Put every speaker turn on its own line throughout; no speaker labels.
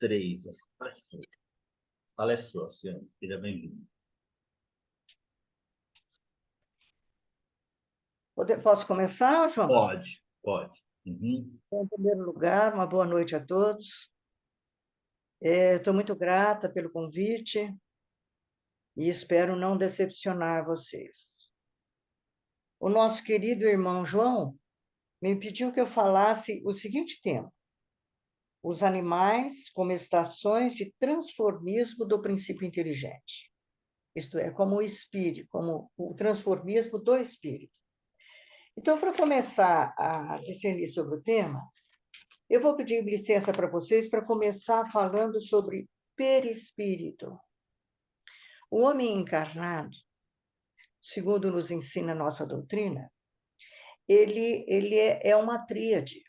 três. Fala é sua, senhora. Seja bem-vindo.
Posso começar, João?
Pode, pode. Uhum.
Em primeiro lugar, uma boa noite a todos. Estou muito grata pelo convite e espero não decepcionar vocês. O nosso querido irmão João me pediu que eu falasse o seguinte tema: os animais como estações de transformismo do princípio inteligente. Isto é, como o espírito, como o transformismo do espírito. Então, para começar a discernir sobre o tema, eu vou pedir licença para vocês para começar falando sobre perispírito. O homem encarnado, segundo nos ensina a nossa doutrina, ele é uma tríade.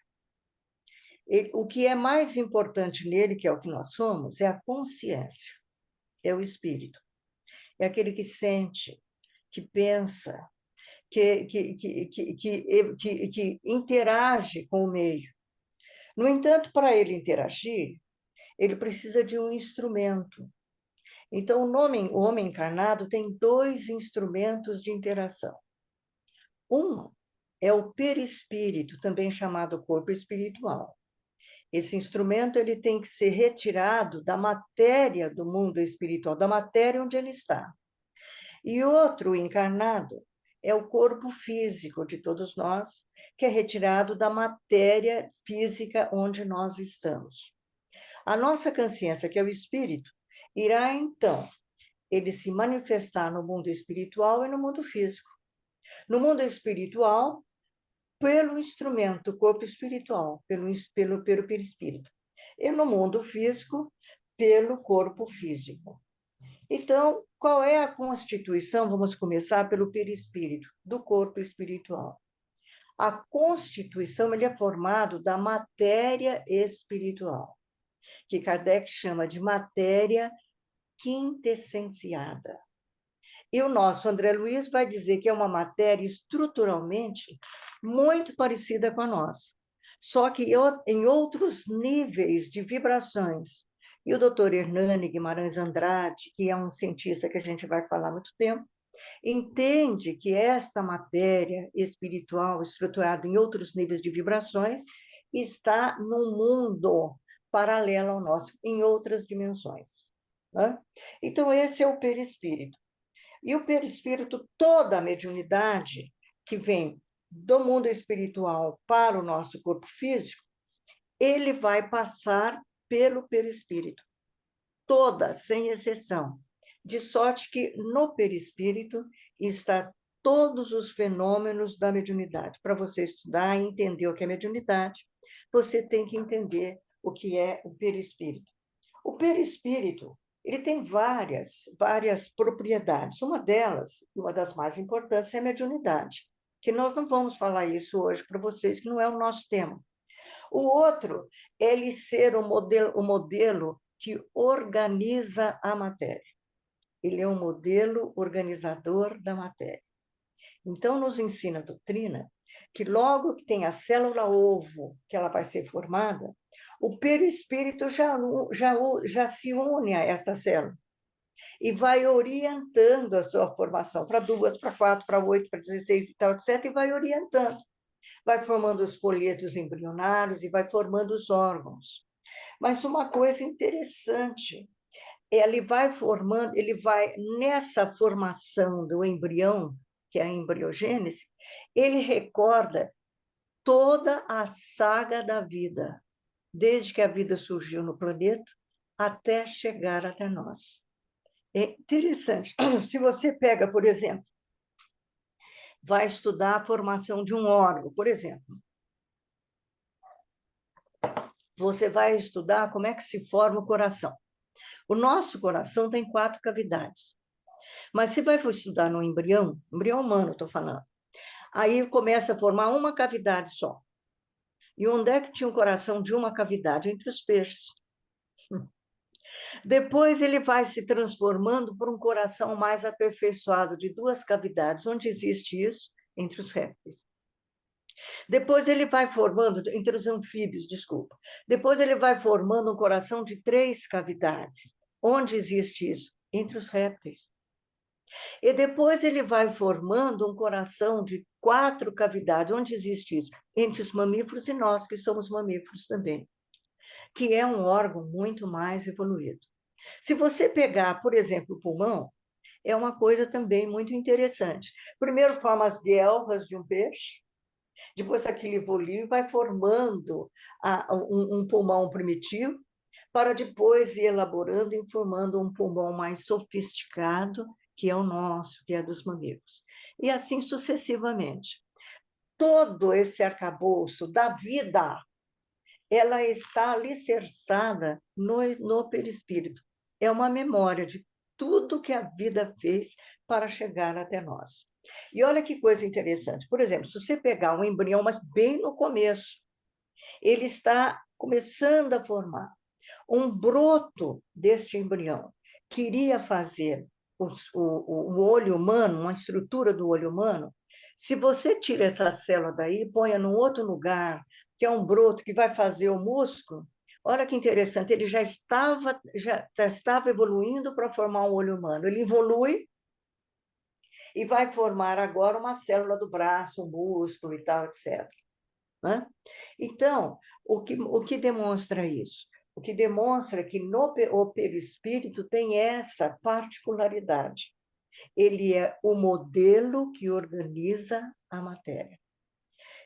O que é mais importante nele, que é o que nós somos, é a consciência, é o espírito. É aquele que sente, que pensa, que interage com o meio. No entanto, para ele interagir, ele precisa de um instrumento. Então, o homem encarnado tem dois instrumentos de interação. Um é o perispírito, também chamado corpo espiritual. Esse instrumento ele tem que ser retirado da matéria do mundo espiritual, da matéria onde ele está. E outro encarnado é o corpo físico de todos nós, que é retirado da matéria física onde nós estamos. A nossa consciência, que é o espírito, irá então ele se manifestar no mundo espiritual e no mundo físico. No mundo espiritual, pelo instrumento, corpo espiritual, pelo perispírito. E no mundo físico, pelo corpo físico. Então, qual é a constituição? Vamos começar pelo perispírito, do corpo espiritual. A constituição ele é formado da matéria espiritual, que Kardec chama de matéria quintessenciada. E o nosso André Luiz vai dizer que é uma matéria estruturalmente muito parecida com a nossa, só que em outros níveis de vibrações. E o doutor Hernani Guimarães Andrade, que é um cientista que a gente vai falar há muito tempo, entende que esta matéria espiritual, estruturada em outros níveis de vibrações, está num mundo paralelo ao nosso, em outras dimensões. Né? Então, esse é o perispírito. E o perispírito, toda a mediunidade que vem do mundo espiritual para o nosso corpo físico, ele vai passar pelo perispírito. Toda, sem exceção. De sorte que no perispírito está todos os fenômenos da mediunidade. Para você estudar e entender o que é mediunidade, você tem que entender o que é o perispírito. O perispírito ele tem várias propriedades. Uma delas, uma das mais importantes, é a mediunidade, que nós não vamos falar isso hoje para vocês, que não é o nosso tema. O outro é ele ser o modelo que organiza a matéria. Ele é um modelo organizador da matéria. Então, nos ensina a doutrina que logo que tem a célula ovo, que ela vai ser formada, o perispírito já se une a essa célula e vai orientando a sua formação para 2, para 4, para 8, para 16 e tal, etc., e vai orientando. Vai formando os folhetos embrionários e vai formando os órgãos. Mas uma coisa interessante, ele vai nessa formação do embrião, que é a embriogênese, ele recorda toda a saga da vida, desde que a vida surgiu no planeta até chegar até nós. É interessante. Se você pega, por exemplo, vai estudar a formação de um órgão, por exemplo, você vai estudar como é que se forma o coração. O nosso coração tem 4 cavidades. Mas se vai estudar no embrião humano, estou falando, aí começa a formar uma cavidade só. E onde é que tinha o coração de uma cavidade? Entre os peixes. Depois ele vai se transformando por um coração mais aperfeiçoado, de 2 cavidades. Onde existe isso? Entre os répteis. Depois ele vai formando, entre os anfíbios, desculpa. Depois ele vai formando um coração de 3 cavidades. Onde existe isso? Entre os répteis. E depois ele vai formando um coração de 4 cavidades. Onde existe isso? Entre os mamíferos e nós, que somos mamíferos também, que é um órgão muito mais evoluído. Se você pegar, por exemplo, o pulmão, é uma coisa também muito interessante. Primeiro forma as guelras de um peixe, depois aquele evolui, vai formando um pulmão primitivo, para depois ir elaborando e formando um pulmão mais sofisticado, que é o nosso, que é dos mamíferos. E assim sucessivamente. Todo esse arcabouço da vida, ela está alicerçada no perispírito. É uma memória de tudo que a vida fez para chegar até nós. E olha que coisa interessante. Por exemplo, se você pegar um embrião, mas bem no começo, ele está começando a formar. Um broto deste embrião queria fazer o olho humano, uma estrutura do olho humano. Se você tira essa célula daí, põe num outro lugar, que é um broto que vai fazer o músculo, olha que interessante, ele já estava evoluindo para formar um olho humano. Ele evolui e vai formar agora uma célula do braço, um músculo e tal, etc. Né? Então, o que demonstra isso? O que demonstra que o perispírito tem essa particularidade. Ele é o modelo que organiza a matéria.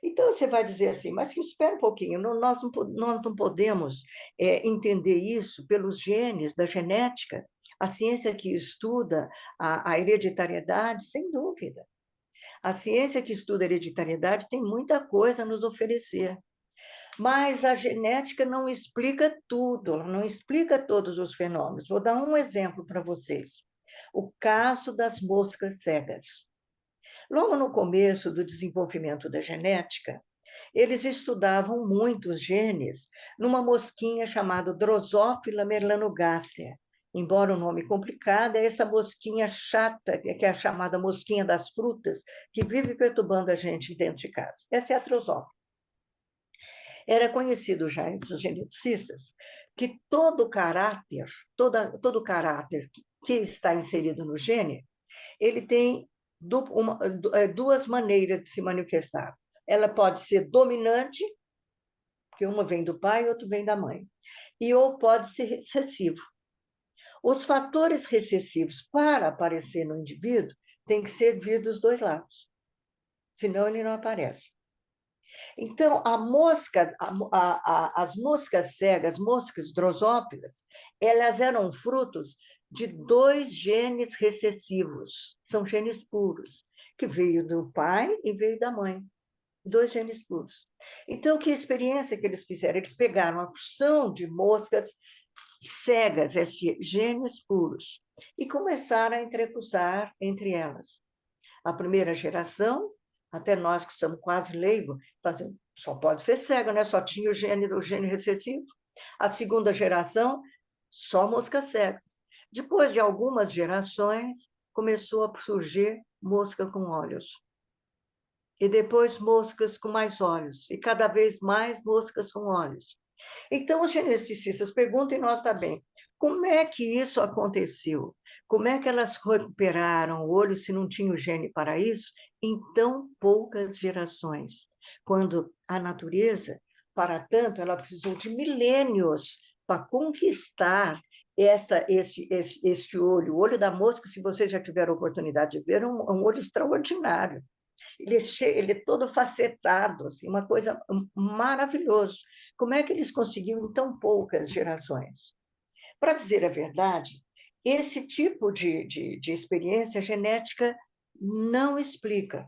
Então, você vai dizer assim, mas espera um pouquinho, nós não podemos entender isso pelos genes da genética, a ciência que estuda a hereditariedade, sem dúvida. A ciência que estuda a hereditariedade tem muita coisa a nos oferecer. Mas a genética não explica tudo, ela não explica todos os fenômenos. Vou dar um exemplo para vocês. O caso das moscas cegas. Logo no começo do desenvolvimento da genética, eles estudavam muito os genes numa mosquinha chamada Drosophila melanogaster. Embora o nome complicado, é essa mosquinha chata, que é a chamada mosquinha das frutas, que vive perturbando a gente dentro de casa. Essa é a Drosophila. Era conhecido já entre os geneticistas que todo caráter que está inserido no gene, ele tem duas maneiras de se manifestar. Ela pode ser dominante, que uma vem do pai e outra vem da mãe, ou pode ser recessivo. Os fatores recessivos, para aparecer no indivíduo, têm que ser vindo dos 2 lados, senão ele não aparece. Então, as moscas cegas, moscas drosófilas, elas eram frutos de 2 genes recessivos, são genes puros, que veio do pai e veio da mãe, 2 genes puros. Então, que experiência que eles fizeram? Eles pegaram a porção de moscas cegas, esses genes puros, e começaram a entrecruzar entre elas. A primeira geração, até nós que somos quase leigos, só pode ser cego, né? Só tinha o gene recessivo. A segunda geração, só mosca cega. Depois de algumas gerações, começou a surgir mosca com olhos. E depois moscas com mais olhos. E cada vez mais moscas com olhos. Então, os geneticistas perguntam, e nós também, como é que isso aconteceu? Como é que elas recuperaram o olho se não tinha o gene para isso em tão poucas gerações? Quando a natureza, para tanto, ela precisou de milênios para conquistar este olho. O olho da mosca, se vocês já tiveram a oportunidade de ver, é um olho extraordinário. Ele é todo facetado, assim, uma coisa maravilhosa. Como é que eles conseguiram em tão poucas gerações? Para dizer a verdade, esse tipo de experiência genética não explica.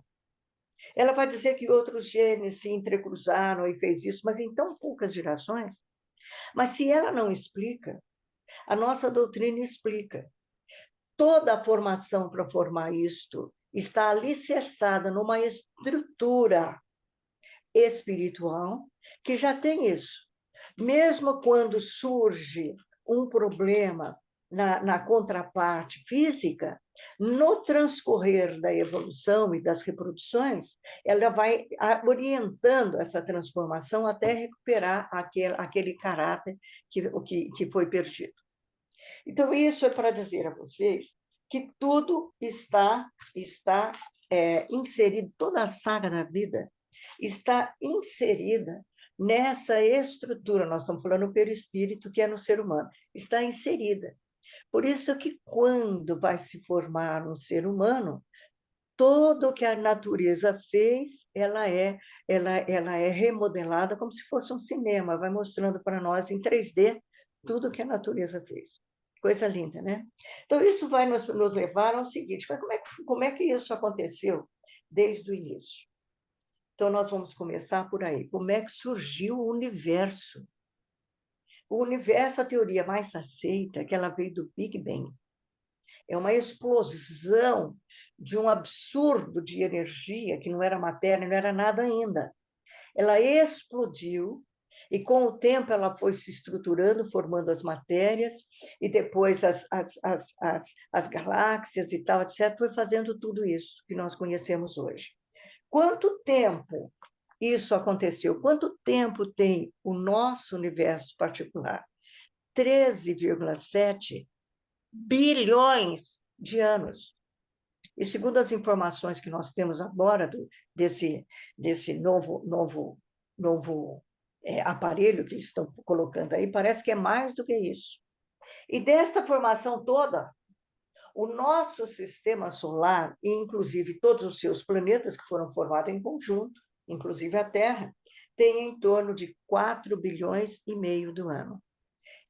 Ela vai dizer que outros genes se entrecruzaram e fez isso, mas em tão poucas gerações. Mas se ela não explica, a nossa doutrina explica. Toda a formação para formar isto está alicerçada numa estrutura espiritual que já tem isso. Mesmo quando surge um problema na contraparte física, no transcorrer da evolução e das reproduções, ela vai orientando essa transformação até recuperar aquele caráter que foi perdido. Então, isso é para dizer a vocês que tudo está inserido, toda a saga da vida está inserida nessa estrutura, nós estamos falando do perispírito, que é no ser humano, está inserida. Por isso que quando vai se formar um ser humano, tudo que a natureza fez, ela é remodelada como se fosse um cinema, vai mostrando para nós em 3D tudo que a natureza fez. Coisa linda, né? Então, isso vai nos levar ao seguinte, mas como é que isso aconteceu desde o início? Então, nós vamos começar por aí. Como é que surgiu o universo? O universo, a teoria mais aceita, é que ela veio do Big Bang. É uma explosão de um absurdo de energia, que não era matéria, não era nada ainda. Ela explodiu, e com o tempo ela foi se estruturando, formando as matérias, e depois as galáxias e tal, etc., foi fazendo tudo isso que nós conhecemos hoje. Quanto tempo isso aconteceu? Quanto tempo tem o nosso universo particular? 13,7 bilhões de anos. E segundo as informações que nós temos agora desse novo aparelho que estão colocando aí, parece que é mais do que isso. E desta formação toda, o nosso sistema solar, e inclusive todos os seus planetas que foram formados em conjunto, inclusive a Terra, tem em torno de 4 bilhões e meio do ano.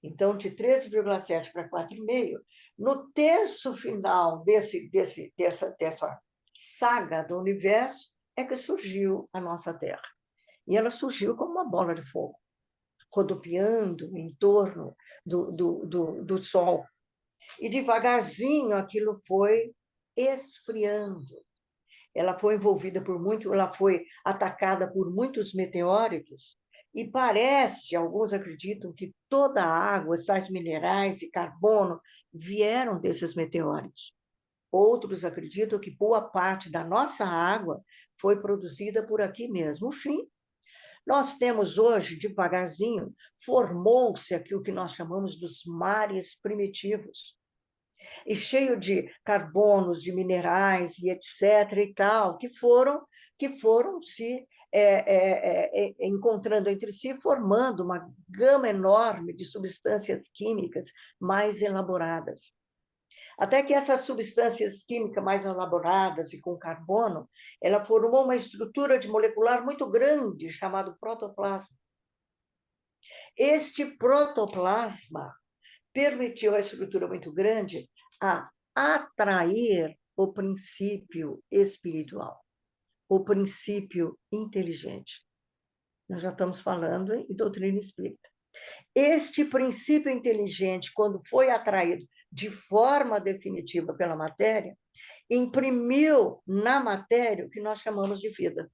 Então, de 13,7 para 4,5, no terço final dessa saga do universo, é que surgiu a nossa Terra. E ela surgiu como uma bola de fogo, rodopiando em torno do Sol. E devagarzinho aquilo foi esfriando. Ela foi envolvida ela foi atacada por muitos meteóritos, e parece, alguns acreditam, que toda a água, sais minerais e carbono vieram desses meteóritos. Outros acreditam que boa parte da nossa água foi produzida por aqui mesmo. Enfim, nós temos hoje, devagarzinho, formou-se aqui o que nós chamamos dos mares primitivos, e cheio de carbonos, de minerais e etc. e tal, que foram se encontrando entre si, formando uma gama enorme de substâncias químicas mais elaboradas. Até que essas substâncias químicas mais elaboradas e com carbono, ela formou uma estrutura de molecular muito grande, chamado protoplasma. Este protoplasma permitiu a estrutura muito grande a atrair o princípio espiritual, o princípio inteligente. Nós já estamos falando em doutrina espírita. Este princípio inteligente, quando foi atraído de forma definitiva pela matéria, imprimiu na matéria o que nós chamamos de vida.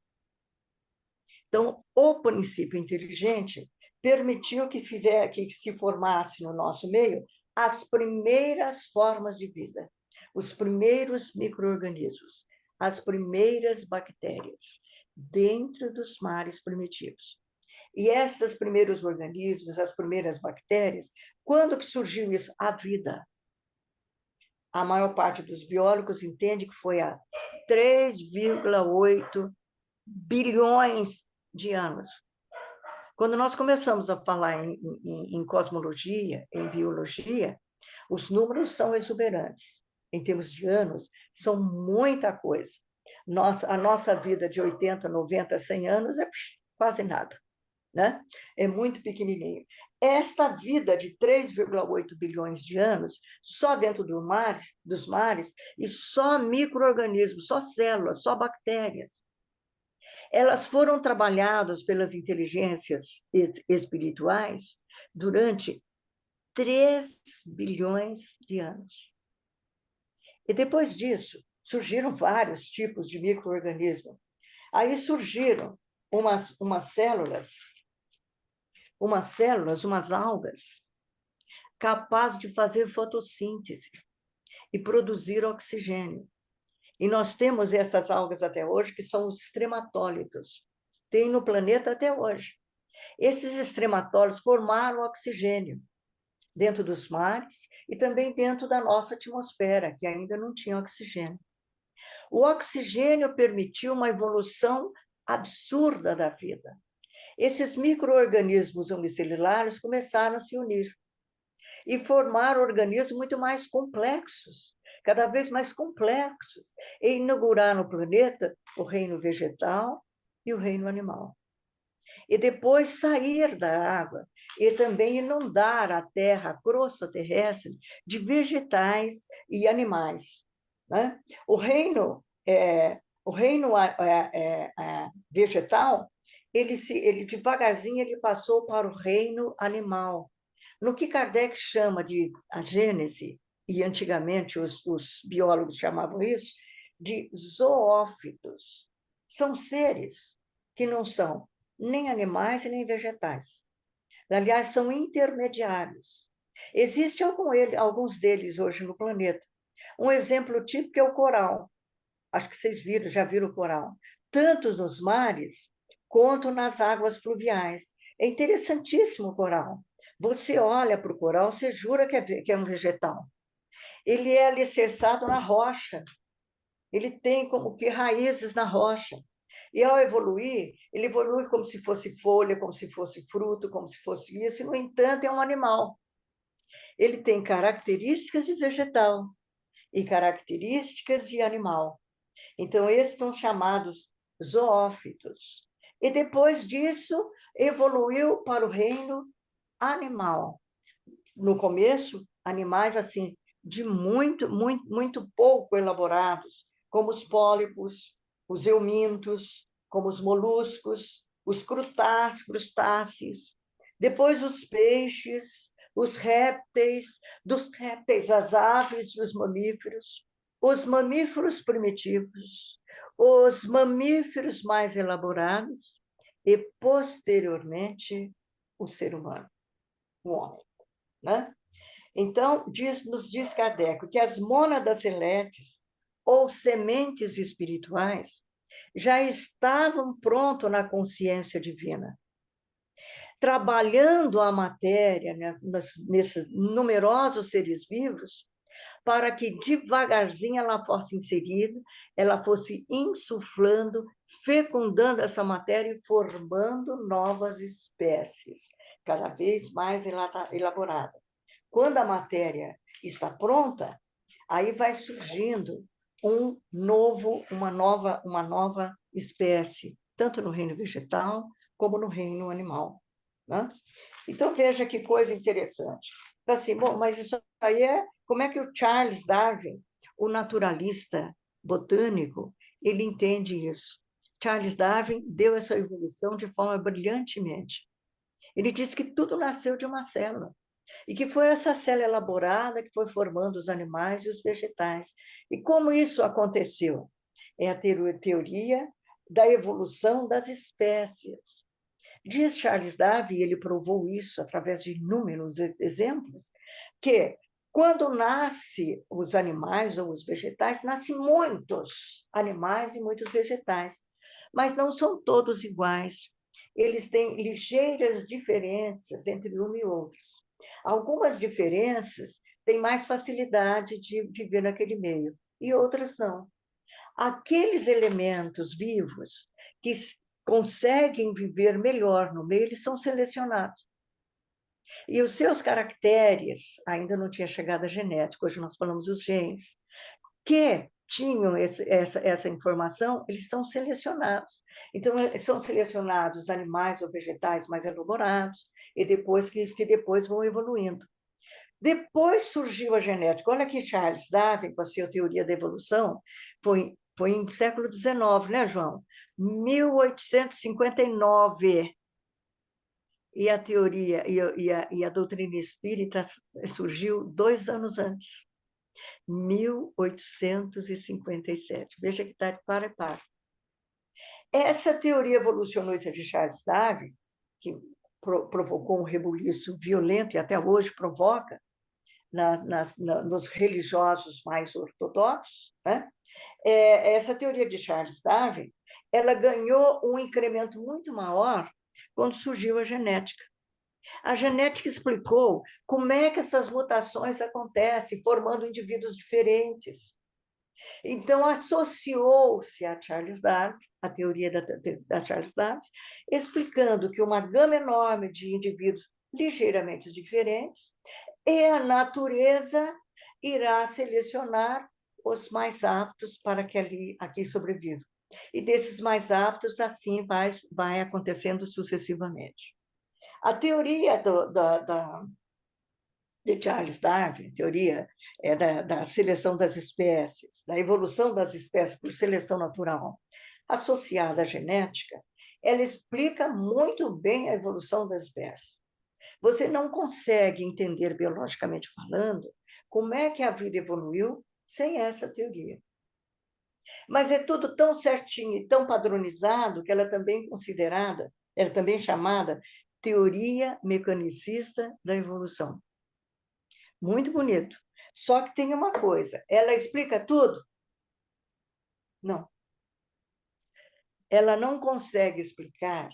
Então, o princípio inteligente permitiu que se formasse no nosso meio as primeiras formas de vida, os primeiros micro-organismos, as primeiras bactérias, dentro dos mares primitivos. E esses primeiros organismos, as primeiras bactérias, quando que surgiu isso? A vida. A maior parte dos biólogos entende que foi há 3,8 bilhões de anos. Quando nós começamos a falar em cosmologia, em biologia, os números são exuberantes. Em termos de anos, são muita coisa. A nossa vida de 80, 90, 100 anos é quase nada, né? É muito pequenininho. Esta vida de 3,8 bilhões de anos, só dentro dos mares, e só micro-organismos, só células, só bactérias. Elas foram trabalhadas pelas inteligências espirituais durante 3 bilhões de anos. E depois disso, surgiram vários tipos de micro-organismos. Aí surgiram umas células, umas algas, capaz de fazer fotossíntese e produzir oxigênio. E nós temos essas algas até hoje, que são os extrematólitos. Tem no planeta até hoje. Esses extrematólitos formaram oxigênio dentro dos mares e também dentro da nossa atmosfera, que ainda não tinha oxigênio. O oxigênio permitiu uma evolução absurda da vida. Esses micro-organismos unicelulares começaram a se unir e formar organismos muito mais complexos, cada vez mais complexos, e inaugurar no planeta o reino vegetal e o reino animal. E depois sair da água e também inundar a terra, a crosta terrestre, de vegetais e animais. Né? O reino vegetal, ele devagarzinho ele passou para o reino animal, no que Kardec chama de a gênese, e antigamente os biólogos chamavam isso, de zoófitos. São seres que não são nem animais e nem vegetais. Aliás, são intermediários. Existem alguns deles hoje no planeta. Um exemplo típico é o coral. Acho que vocês já viram o coral. Tanto nos mares quanto nas águas fluviais. É interessantíssimo o coral. Você olha para o coral, você jura que é um vegetal. Ele é alicerçado na rocha. Ele tem como que raízes na rocha. E ao evoluir, ele evolui como se fosse folha, como se fosse fruto, como se fosse isso, e, no entanto, é um animal. Ele tem características de vegetal e características de animal. Então, esses são chamados zoófitos. E depois disso, evoluiu para o reino animal. No começo, animais assim de muito pouco elaborados, como os pólipos, os eumintos, como os moluscos, os crustáceos. Depois os peixes, os répteis, dos répteis as aves e os mamíferos primitivos, os mamíferos mais elaborados e, posteriormente, o ser humano, o homem. Né? Então, nos diz Kardec que as mônadas celestes, ou sementes espirituais, já estavam prontas na consciência divina, trabalhando a matéria, né, nesses numerosos seres vivos, para que devagarzinho ela fosse inserida, ela fosse insuflando, fecundando essa matéria e formando novas espécies, cada vez mais elaborada. Quando a matéria está pronta, aí vai surgindo uma nova espécie, tanto no reino vegetal como no reino animal. Né? Então, veja que coisa interessante. Então, assim, bom, mas isso aí como é que o Charles Darwin, o naturalista botânico, ele entende isso? Charles Darwin deu essa evolução de forma brilhantemente. Ele disse que tudo nasceu de uma célula. E que foi essa célula elaborada que foi formando os animais e os vegetais. E como isso aconteceu? É a teoria da evolução das espécies. Diz Charles Darwin, ele provou isso através de inúmeros exemplos, que quando nascem os animais ou os vegetais, nascem muitos animais e muitos vegetais, mas não são todos iguais. Eles têm ligeiras diferenças entre um e outros. Algumas diferenças têm mais facilidade de viver naquele meio, e outras não. Aqueles elementos vivos que conseguem viver melhor no meio, eles são selecionados. E os seus caracteres, ainda não tinha chegado a genética, hoje nós falamos dos genes, que tinham essa informação, eles são selecionados. Então, são selecionados animais ou vegetais mais elaborados, e depois que depois vão evoluindo. Depois surgiu a genética. Olha aqui, Charles Darwin, com a sua teoria da evolução, foi em século XIX, né, João? 1859. E a teoria e a doutrina espírita surgiu 2 anos antes, 1857. Veja que está de par e par. Essa teoria evolucionista de Charles Darwin, que provocou um rebuliço violento e até hoje provoca, nos religiosos mais ortodoxos, né? Essa teoria de Charles Darwin, ela ganhou um incremento muito maior quando surgiu a genética. A genética explicou como é que essas mutações acontecem, formando indivíduos diferentes. Então, associou-se a Charles Darwin, a teoria da Charles Darwin, explicando que uma gama enorme de indivíduos ligeiramente diferentes, e a natureza irá selecionar os mais aptos para que aqui sobrevivam. E desses mais aptos, assim vai acontecendo sucessivamente. A teoria de Charles Darwin, teoria da seleção das espécies, da evolução das espécies por seleção natural, associada à genética, ela explica muito bem a evolução das espécies. Você não consegue entender, biologicamente falando, como é que a vida evoluiu sem essa teoria. Mas é tudo tão certinho e tão padronizado que ela é também considerada, ela é também chamada teoria mecanicista da evolução. Muito bonito. Só que tem uma coisa, ela explica tudo? Não. Ela não consegue explicar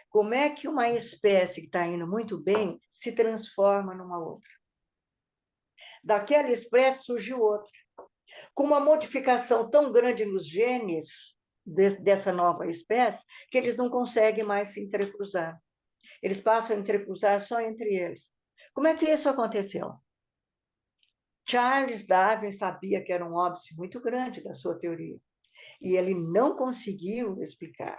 como é que uma espécie que está indo muito bem se transforma numa outra. Daquela espécie surgiu outra. Com uma modificação tão grande nos genes dessa nova espécie, que eles não conseguem mais se entrecruzar. Eles passam a entrecruzar só entre eles. Como é que isso aconteceu? Charles Darwin sabia que era um óbice muito grande da sua teoria, e ele não conseguiu explicar.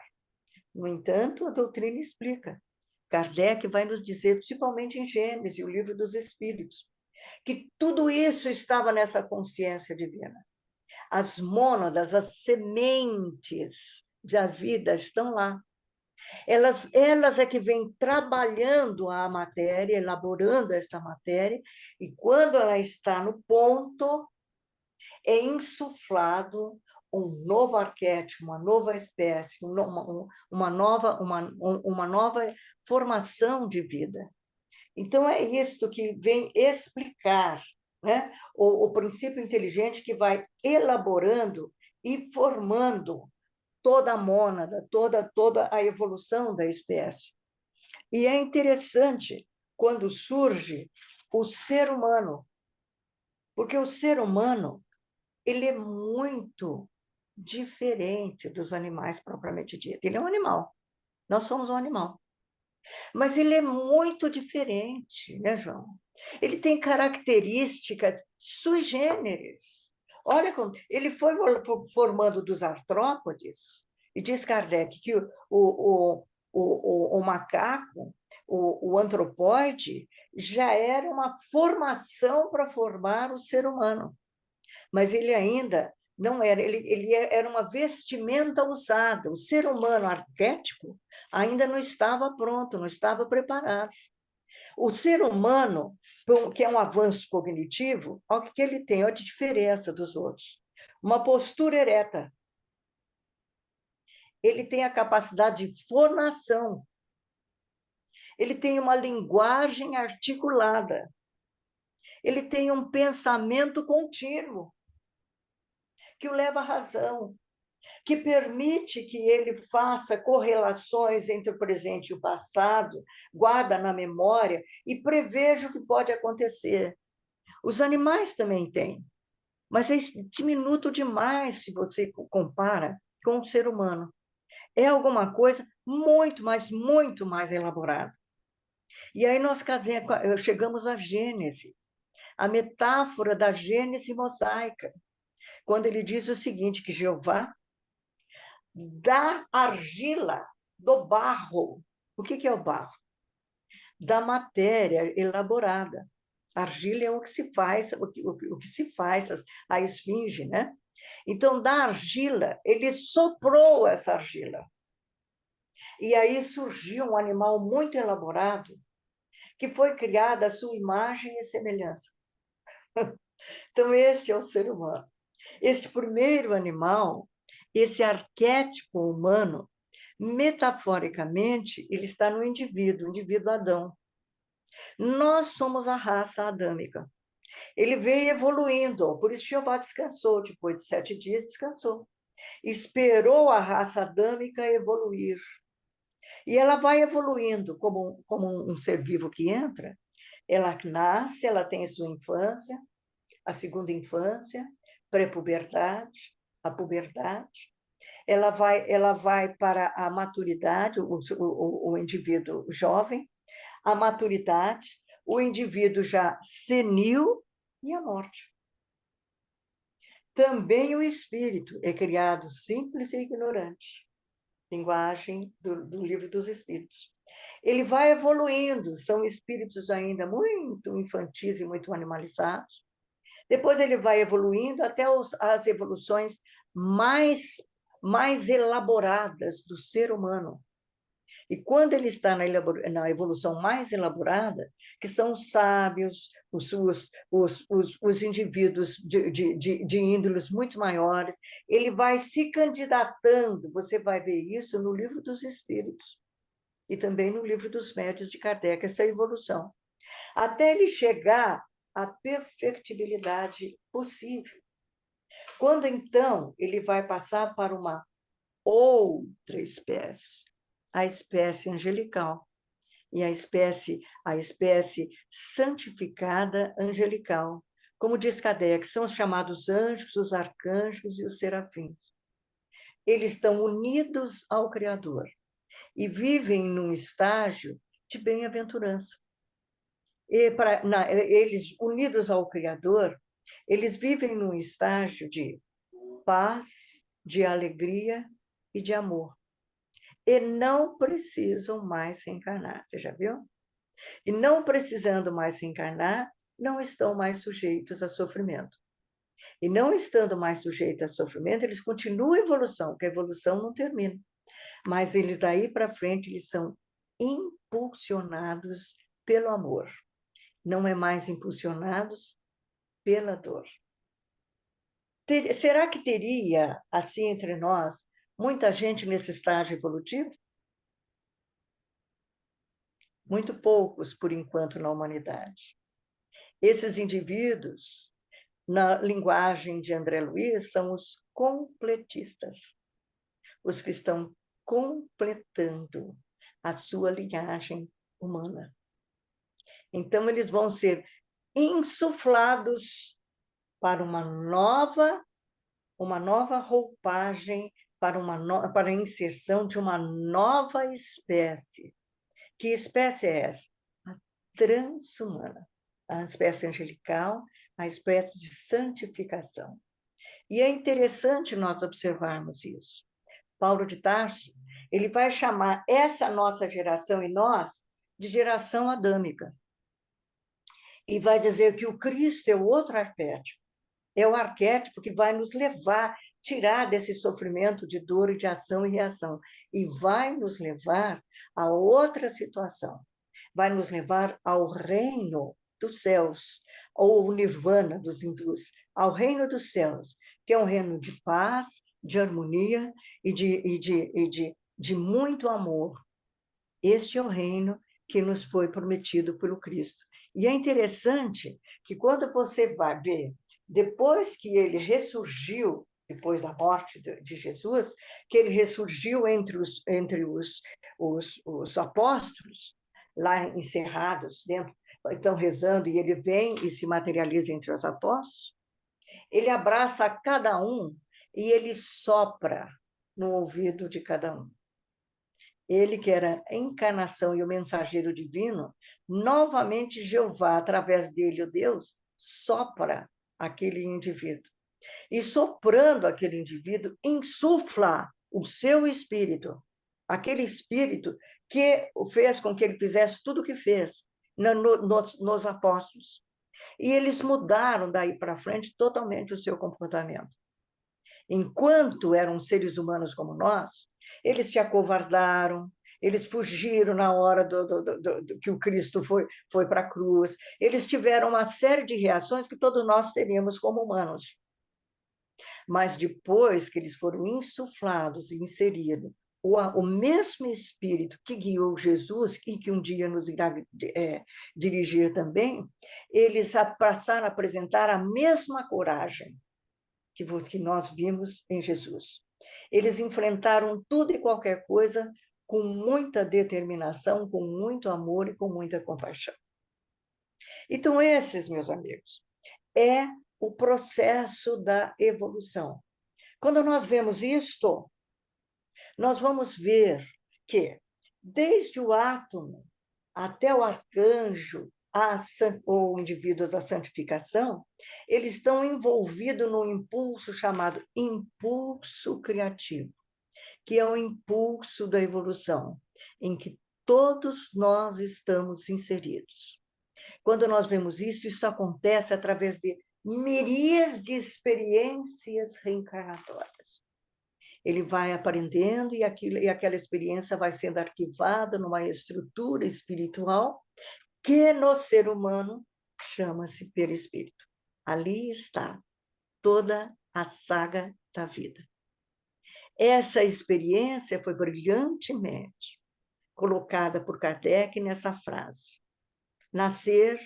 No entanto, a doutrina explica. Kardec vai nos dizer, principalmente em Gênesis, o livro dos Espíritos, que tudo isso estava nessa consciência divina. As mônadas, as sementes da vida estão lá. Elas é que vêm trabalhando a matéria, elaborando esta matéria, e quando ela está no ponto, é insuflado um novo arquétipo, uma nova espécie, uma nova formação de vida. Então, é isso que vem explicar, né? O princípio inteligente que vai elaborando e formando toda a mônada, toda a evolução da espécie. E é interessante quando surge o ser humano, porque o ser humano ele é muito diferente dos animais propriamente dito. Ele é um animal, nós somos um animal. Mas ele é muito diferente, né, João? Ele tem características sui generis. Olha como ele foi formando dos artrópodes, e diz Kardec que o macaco, o antropóide, já era uma formação para formar o ser humano. Mas ele ainda não era, ele era uma vestimenta usada. O ser humano arquétipo ainda não estava pronto, não estava preparado. O ser humano, que é um avanço cognitivo, olha o que ele tem, olha a diferença dos outros. Uma postura ereta. Ele tem a capacidade de fonação. Ele tem uma linguagem articulada. Ele tem um pensamento contínuo, que o leva à razão, que permite que ele faça correlações entre o presente e o passado, guarda na memória e preveja o que pode acontecer. Os animais também têm, mas é diminuto demais se você compara com o ser humano. É alguma coisa muito, mas muito mais elaborada. E aí nós chegamos à Gênese, a metáfora da Gênese mosaica, quando ele diz o seguinte, que Jeová da argila, do barro. O que é o barro? Da matéria elaborada. Argila é o que se faz, o que se faz, a esfinge, né? Então, da argila, ele soprou essa argila. E aí surgiu um animal muito elaborado, que foi criado à sua imagem e semelhança. Então, este é o ser humano. Este primeiro animal, esse arquétipo humano, metaforicamente, ele está no indivíduo, o indivíduo Adão. Nós somos a raça adâmica. Ele veio evoluindo, por isso Jeová descansou, depois de 7 dias descansou. Esperou a raça adâmica evoluir. E ela vai evoluindo como um ser vivo que entra. Ela nasce, ela tem a sua infância, a segunda infância, pré-puberdade, a puberdade. Ela vai para a maturidade, o indivíduo jovem, a maturidade, o indivíduo já senil e a morte. Também o espírito é criado simples e ignorante. Linguagem do Livro dos Espíritos. Ele vai evoluindo, são espíritos ainda muito infantis e muito animalizados. Depois ele vai evoluindo até as evoluções mais elaboradas do ser humano. E quando ele está na evolução mais elaborada, que são os sábios, os indivíduos de índoles muito maiores, ele vai se candidatando, você vai ver isso no Livro dos Espíritos, e também no Livro dos Médiuns de Kardec, essa evolução, até ele chegar à perfectibilidade possível. Quando, então, ele vai passar para uma outra espécie, a espécie angelical, e a espécie santificada angelical. Como diz Kardec, são os chamados anjos, os arcanjos e os serafins. Eles estão unidos ao Criador e vivem num estágio de bem-aventurança. Eles, unidos ao Criador, eles vivem num estágio de paz, de alegria e de amor. E não precisam mais reencarnar, você já viu? E não precisando mais reencarnar, não estão mais sujeitos a sofrimento. E não estando mais sujeitos a sofrimento, eles continuam a evolução, porque a evolução não termina. Mas eles daí para frente, eles são impulsionados pelo amor. Não é mais impulsionados pela dor. Será que teria, assim entre nós, muita gente nesse estágio evolutivo? Muito poucos, por enquanto, na humanidade. Esses indivíduos, na linguagem de André Luiz, são os completistas, os que estão completando a sua linhagem humana. Então, eles vão ser insuflados para uma nova roupagem, para a inserção de uma nova espécie. Que espécie é essa? A transhumana, a espécie angelical, a espécie de santificação. E é interessante nós observarmos isso. Paulo de Tarso, ele vai chamar essa nossa geração e nós de geração adâmica. E vai dizer que o Cristo é o outro arquétipo. É o arquétipo que vai nos levar, tirar desse sofrimento de dor e de ação e reação. E vai nos levar a outra situação. Vai nos levar ao reino dos céus, ou nirvana dos hindus, ao reino dos céus, que é um reino de paz, de harmonia e de muito amor. Este é o reino que nos foi prometido pelo Cristo. E é interessante que quando você vai ver, depois que ele ressurgiu, depois da morte de Jesus, que ele ressurgiu entre os apóstolos, lá encerrados dentro, estão rezando, e ele vem e se materializa entre os apóstolos, ele abraça cada um e ele sopra no ouvido de cada um. Ele, que era a encarnação e o mensageiro divino, novamente Jeová, através dele, o Deus, sopra aquele indivíduo. E soprando aquele indivíduo, insufla o seu espírito, aquele espírito que fez com que ele fizesse tudo o que fez nos apóstolos. E eles mudaram daí para frente totalmente o seu comportamento. Enquanto eram seres humanos como nós, eles se acovardaram, eles fugiram na hora que o Cristo foi para a cruz, eles tiveram uma série de reações que todos nós teríamos como humanos. Mas depois que eles foram insuflados e inseridos o mesmo Espírito que guiou Jesus e que um dia nos irá dirigir também, eles passaram a apresentar a mesma coragem que nós vimos em Jesus. Eles enfrentaram tudo e qualquer coisa com muita determinação, com muito amor e com muita compaixão. Então, esses, meus amigos, é o processo da evolução. Quando nós vemos isto, nós vamos ver que, desde o átomo até o arcanjo, ou indivíduos da santificação, eles estão envolvidos num impulso chamado impulso criativo, que é o impulso da evolução, em que todos nós estamos inseridos. Quando nós vemos isso, isso acontece através de miríades de experiências reencarnatórias. Ele vai aprendendo e aquela experiência vai sendo arquivada numa estrutura espiritual que no ser humano chama-se perispírito. Ali está toda a saga da vida. Essa experiência foi brilhantemente colocada por Kardec nessa frase: nascer,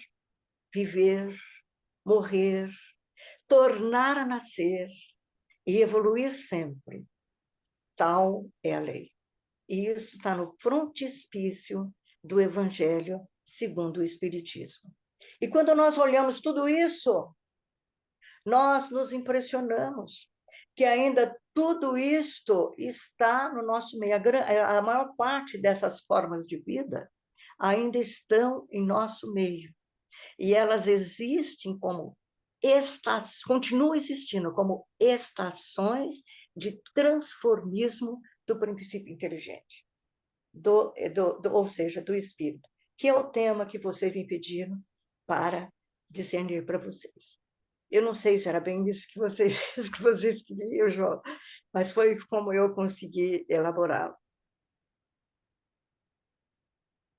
viver, morrer, tornar a nascer e evoluir sempre. Tal é a lei. E isso está no frontispício do Evangelho segundo o Espiritismo. E quando nós olhamos tudo isso, nós nos impressionamos que ainda tudo isto está no nosso meio. A maior parte dessas formas de vida ainda estão em nosso meio. E elas existem como continuam existindo como estações de transformismo do princípio inteligente, ou seja, do espírito, que é o tema que vocês me pediram para discernir para vocês. Eu não sei se era bem isso que vocês queriam, João, mas foi como eu consegui elaborá-lo.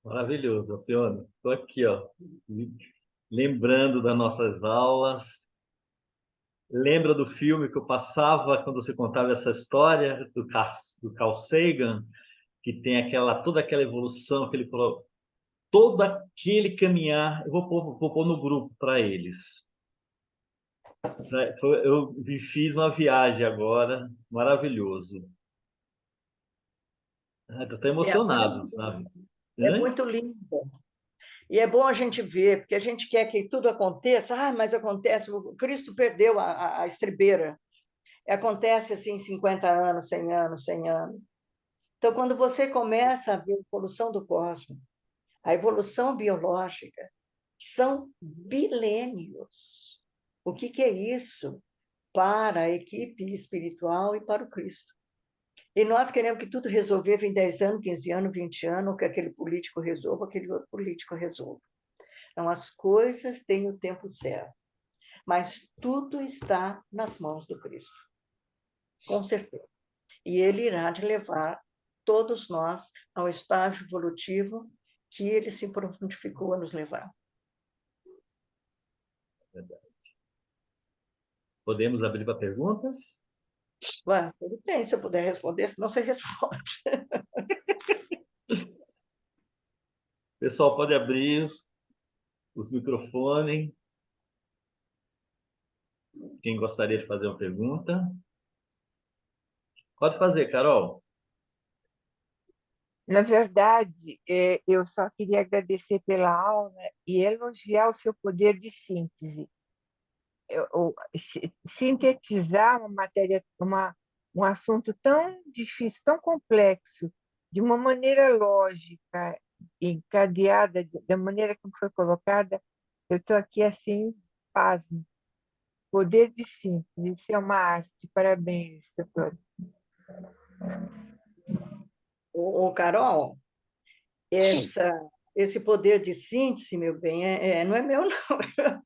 Maravilhoso, Alcione. Estou aqui, ó, lembrando das nossas aulas. Lembra do filme que eu passava quando você contava essa história do Carl Sagan, que tem toda aquela evolução, que ele falou, todo aquele caminhar, eu vou pôr no grupo para eles. Eu fiz uma viagem agora, maravilhoso. Estou até emocionado, sabe?
É muito lindo. E é bom a gente ver, porque a gente quer que tudo aconteça. Mas acontece, o Cristo perdeu a estribeira. Acontece assim em 50 anos, 100 anos, 100 anos. Então, quando você começa a ver a evolução do cosmos, a evolução biológica, são bilênios. O que é isso para a equipe espiritual e para o Cristo? E nós queremos que tudo resolver em 10 anos, 15 anos, 20 anos, que aquele político resolva, aquele outro político resolva. Então, as coisas têm o tempo certo, mas tudo está nas mãos do Cristo, com certeza. E ele irá levar todos nós ao estágio evolutivo que ele se prontificou a nos levar.
Verdade. Podemos abrir para perguntas?
Ué, tudo bem, se eu puder responder, senão você responde.
Pessoal, pode abrir os microfones. Quem gostaria de fazer uma pergunta? Pode fazer, Carol.
Na verdade, eu só queria agradecer pela aula e elogiar o seu poder de síntese. Sintetizar uma matéria, um assunto tão difícil, tão complexo, de uma maneira lógica, encadeada, da maneira como foi colocada, eu estou aqui assim, pasmo. Poder de síntese, isso é uma arte. Parabéns, doutora.
Carol, esse poder de síntese, meu bem, não é meu, não.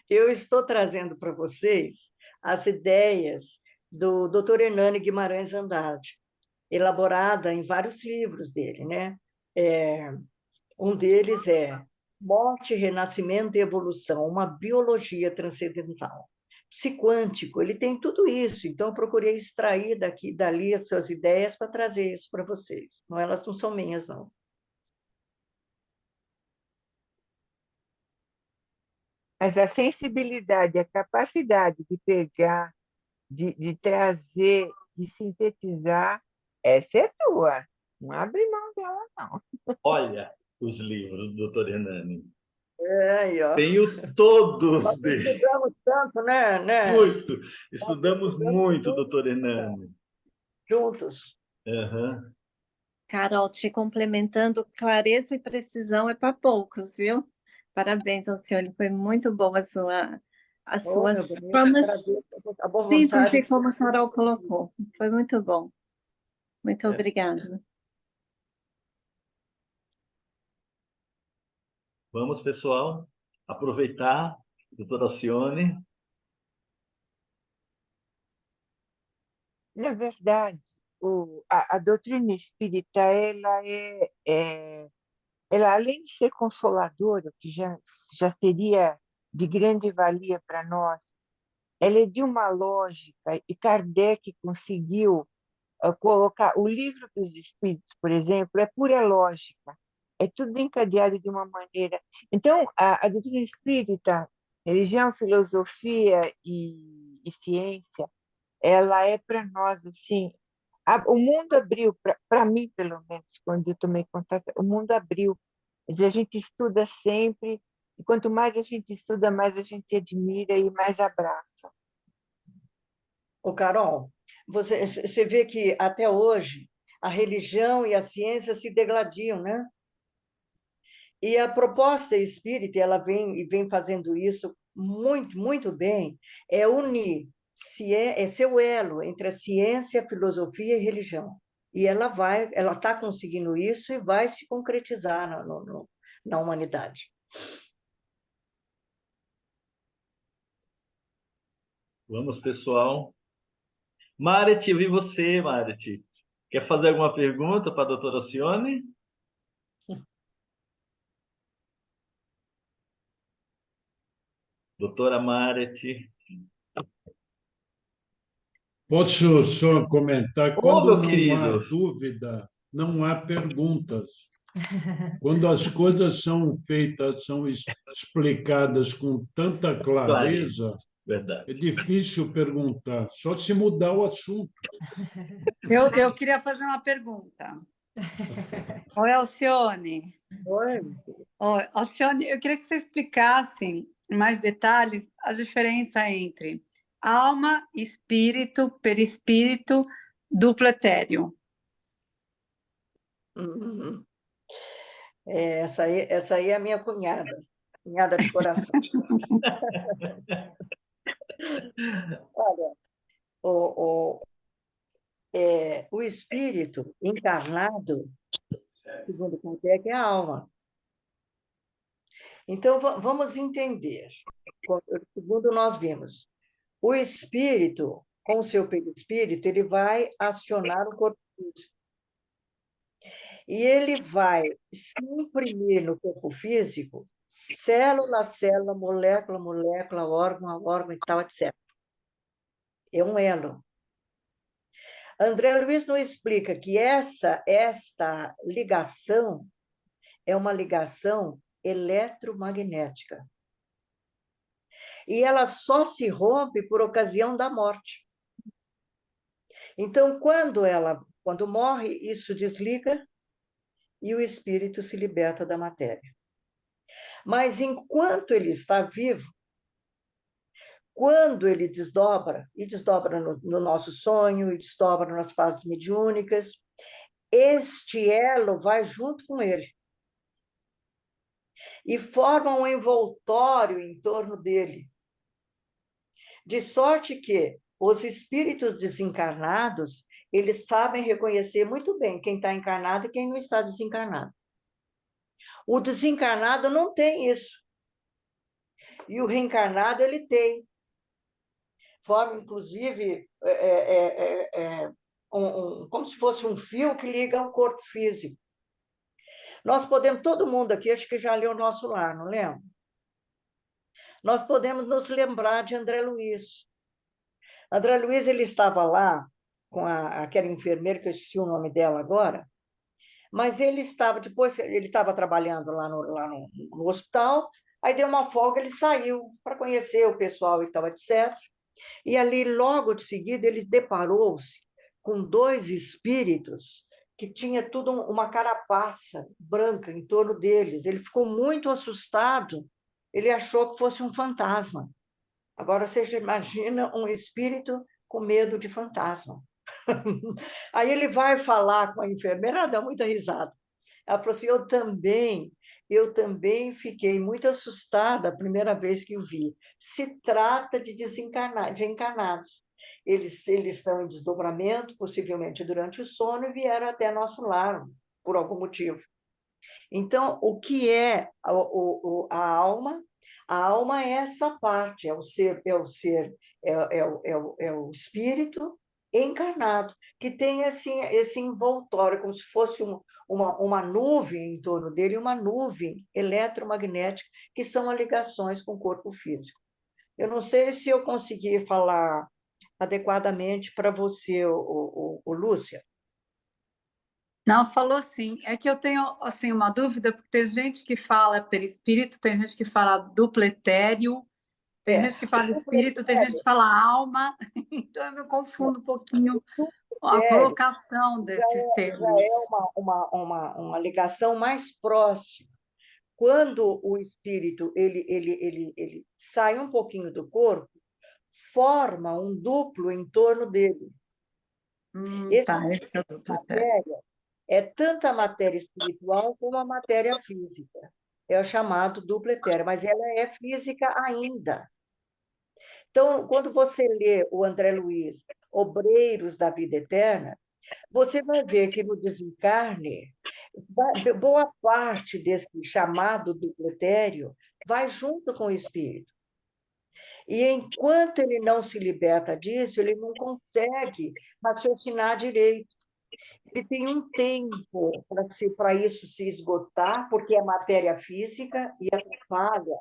Eu estou trazendo para vocês as ideias do Dr. Hernani Guimarães Andrade, elaborada em vários livros dele, né? Um deles é Morte, Renascimento e Evolução, uma biologia transcendental, psiquântico, ele tem tudo isso. Então, eu procurei extrair dali as suas ideias para trazer isso para vocês. Não, elas não são minhas, não.
Mas a sensibilidade, a capacidade de pegar, de trazer, de sintetizar, essa é tua. Não abre mão dela, não.
Olha os livros do Dr. Hernani.
Aí, ó.
Tenho todos
Nós
deles.
estudamos tanto, né?
Muito.
Nós
Estudamos
estudamos
muito,
muito
doutor Hernani.
juntos.
Aham.
Carol, te complementando, clareza e precisão é para poucos, viu? Parabéns, Alcione, foi muito bom as
Oh, meu
suas
bonito,
formas
agradeço a boa
simples
vontade.
e como a Carol colocou. Foi muito bom. Muito
É.
obrigada.
Vamos, pessoal, aproveitar, doutora Alcione.
Na verdade, a doutrina espírita, ela, além de ser consoladora, que já seria de grande valia para nós, ela é de uma lógica, e Kardec conseguiu colocar. O Livro dos Espíritos, por exemplo, é pura lógica, é tudo encadeado de uma maneira. Então, a doutrina espírita, religião, filosofia e ciência, ela é para nós assim. O mundo abriu, para mim, pelo menos, quando eu tomei contato, o mundo abriu. Quer dizer, a gente estuda sempre, e quanto mais a gente estuda, mais a gente admira e mais abraça.
Ô, Carol, você vê que até hoje a religião e a ciência se degladiam, né? E a proposta espírita, ela vem fazendo isso muito, muito bem, é unir, é ser o elo entre a ciência, a filosofia e a religião. E ela está conseguindo isso e vai se concretizar na humanidade.
Vamos, pessoal. Marete, eu vi você, Marete. Quer fazer alguma pergunta para a doutora Alcione? Doutora Marete.
Posso só comentar?
Ô,
Quando
meu
não há
querido.
dúvida, não há perguntas. Quando as coisas são feitas, são explicadas com tanta clareza,
Verdade.
é difícil perguntar, só se mudar o assunto.
Eu queria fazer uma pergunta. Oi, Alcione.
Oi.
Oi, Alcione, eu queria que você explicasse em mais detalhes a diferença entre alma, espírito, perispírito, duplo etéreo.
Uhum. Essa aí é a minha cunhada de coração. Olha, o espírito encarnado, segundo Kardec, é a alma. Então, vamos entender. Segundo nós vimos, o espírito, com o seu perispírito, ele vai acionar o corpo físico. E ele vai se imprimir no corpo físico, célula a célula, molécula a molécula, órgão a órgão e tal, etc. É um elo. André Luiz nos explica que esta ligação é uma ligação eletromagnética. E ela só se rompe por ocasião da morte. Então, quando morre, isso desliga e o espírito se liberta da matéria. Mas enquanto ele está vivo, quando ele desdobra, e desdobra no nosso sonho, e desdobra nas fases mediúnicas, este elo vai junto com ele e forma um envoltório em torno dele. De sorte que os espíritos desencarnados, eles sabem reconhecer muito bem quem está encarnado e quem não está desencarnado. O desencarnado não tem isso. E o reencarnado, ele tem. Forma, inclusive, como se fosse um fio que liga ao corpo físico. Nós podemos, todo mundo aqui, acho que já leu o Nosso Lar, não lembra? nós podemos nos lembrar de André Luiz. André Luiz, ele estava lá com aquela enfermeira, que eu esqueci o nome dela agora, mas ele estava, depois, ele estava trabalhando no hospital, aí deu uma folga, ele saiu para conhecer o pessoal e tal, etc. E ali, logo de seguida, ele deparou-se com dois espíritos que tinha tudo uma carapaça branca em torno deles. Ele ficou muito assustado, ele achou que fosse um fantasma. Agora, você já imagina um espírito com medo de fantasma. Aí ele vai falar com a enfermeira, ela dá muita risada. Ela falou assim, eu também fiquei muito assustada a primeira vez que o vi. Se trata de encarnados. Eles estão em desdobramento, possivelmente durante o sono, e vieram até nosso lar, por algum motivo. Então, o que é a alma? A alma é essa parte, é o espírito encarnado, que tem esse envoltório, como se fosse uma nuvem em torno dele, uma nuvem eletromagnética, que são as ligações com o corpo físico. Eu não sei se eu consegui falar adequadamente para você, Lúcia.
Não, falou sim. É que eu tenho assim uma dúvida, porque tem gente que fala perispírito, tem gente que fala duplo etéreo, tem gente que fala espírito, tem gente que fala alma, então eu me confundo um pouquinho a colocação desses termos.
Já é uma ligação mais próxima. Quando o espírito ele sai um pouquinho do corpo, forma um duplo em torno dele.
Esse é o duplo etéreo.
É tanto a matéria espiritual como a matéria física. É o chamado duplo etéreo, mas ela é física ainda. Então, quando você lê o André Luiz, Obreiros da Vida Eterna, você vai ver que no desencarne, boa parte desse chamado duplo etéreo vai junto com o espírito. E enquanto ele não se liberta disso, ele não consegue raciocinar direito. Ele tem um tempo para isso se esgotar, porque é matéria física e atrapalha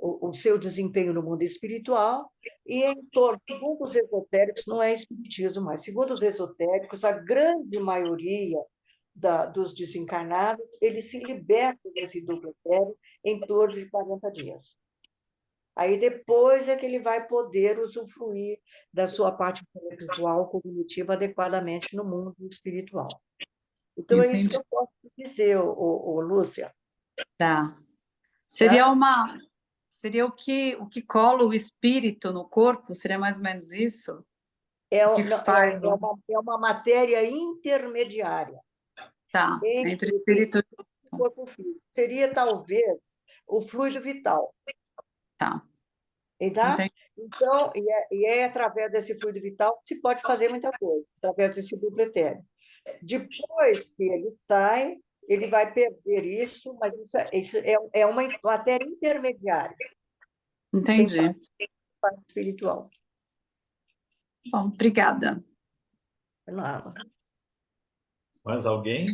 o seu desempenho no mundo espiritual. E em torno, segundo os esotéricos, não é espiritismo, mas segundo os esotéricos, a grande maioria dos desencarnados, eles se libertam desse duplo etéreo em torno de 40 dias. Aí depois é que ele vai poder usufruir da sua parte intelectual, cognitiva, adequadamente no mundo espiritual. Então, é isso que eu posso dizer, Lúcia.
Tá. Seria o que cola o espírito no corpo? Seria mais ou menos isso?
É uma matéria intermediária.
Tá, entre o espírito
e o corpo físico. Seria, talvez, o fluido vital.
Tá.
Então, é através desse fluido vital que se pode fazer muita coisa, através desse duplo etéreo. Depois que ele sai, ele vai perder isso, mas isso é uma matéria intermediária.
Entendi.
Parte espiritual.
Bom, obrigada.
Nada.
Mais alguém?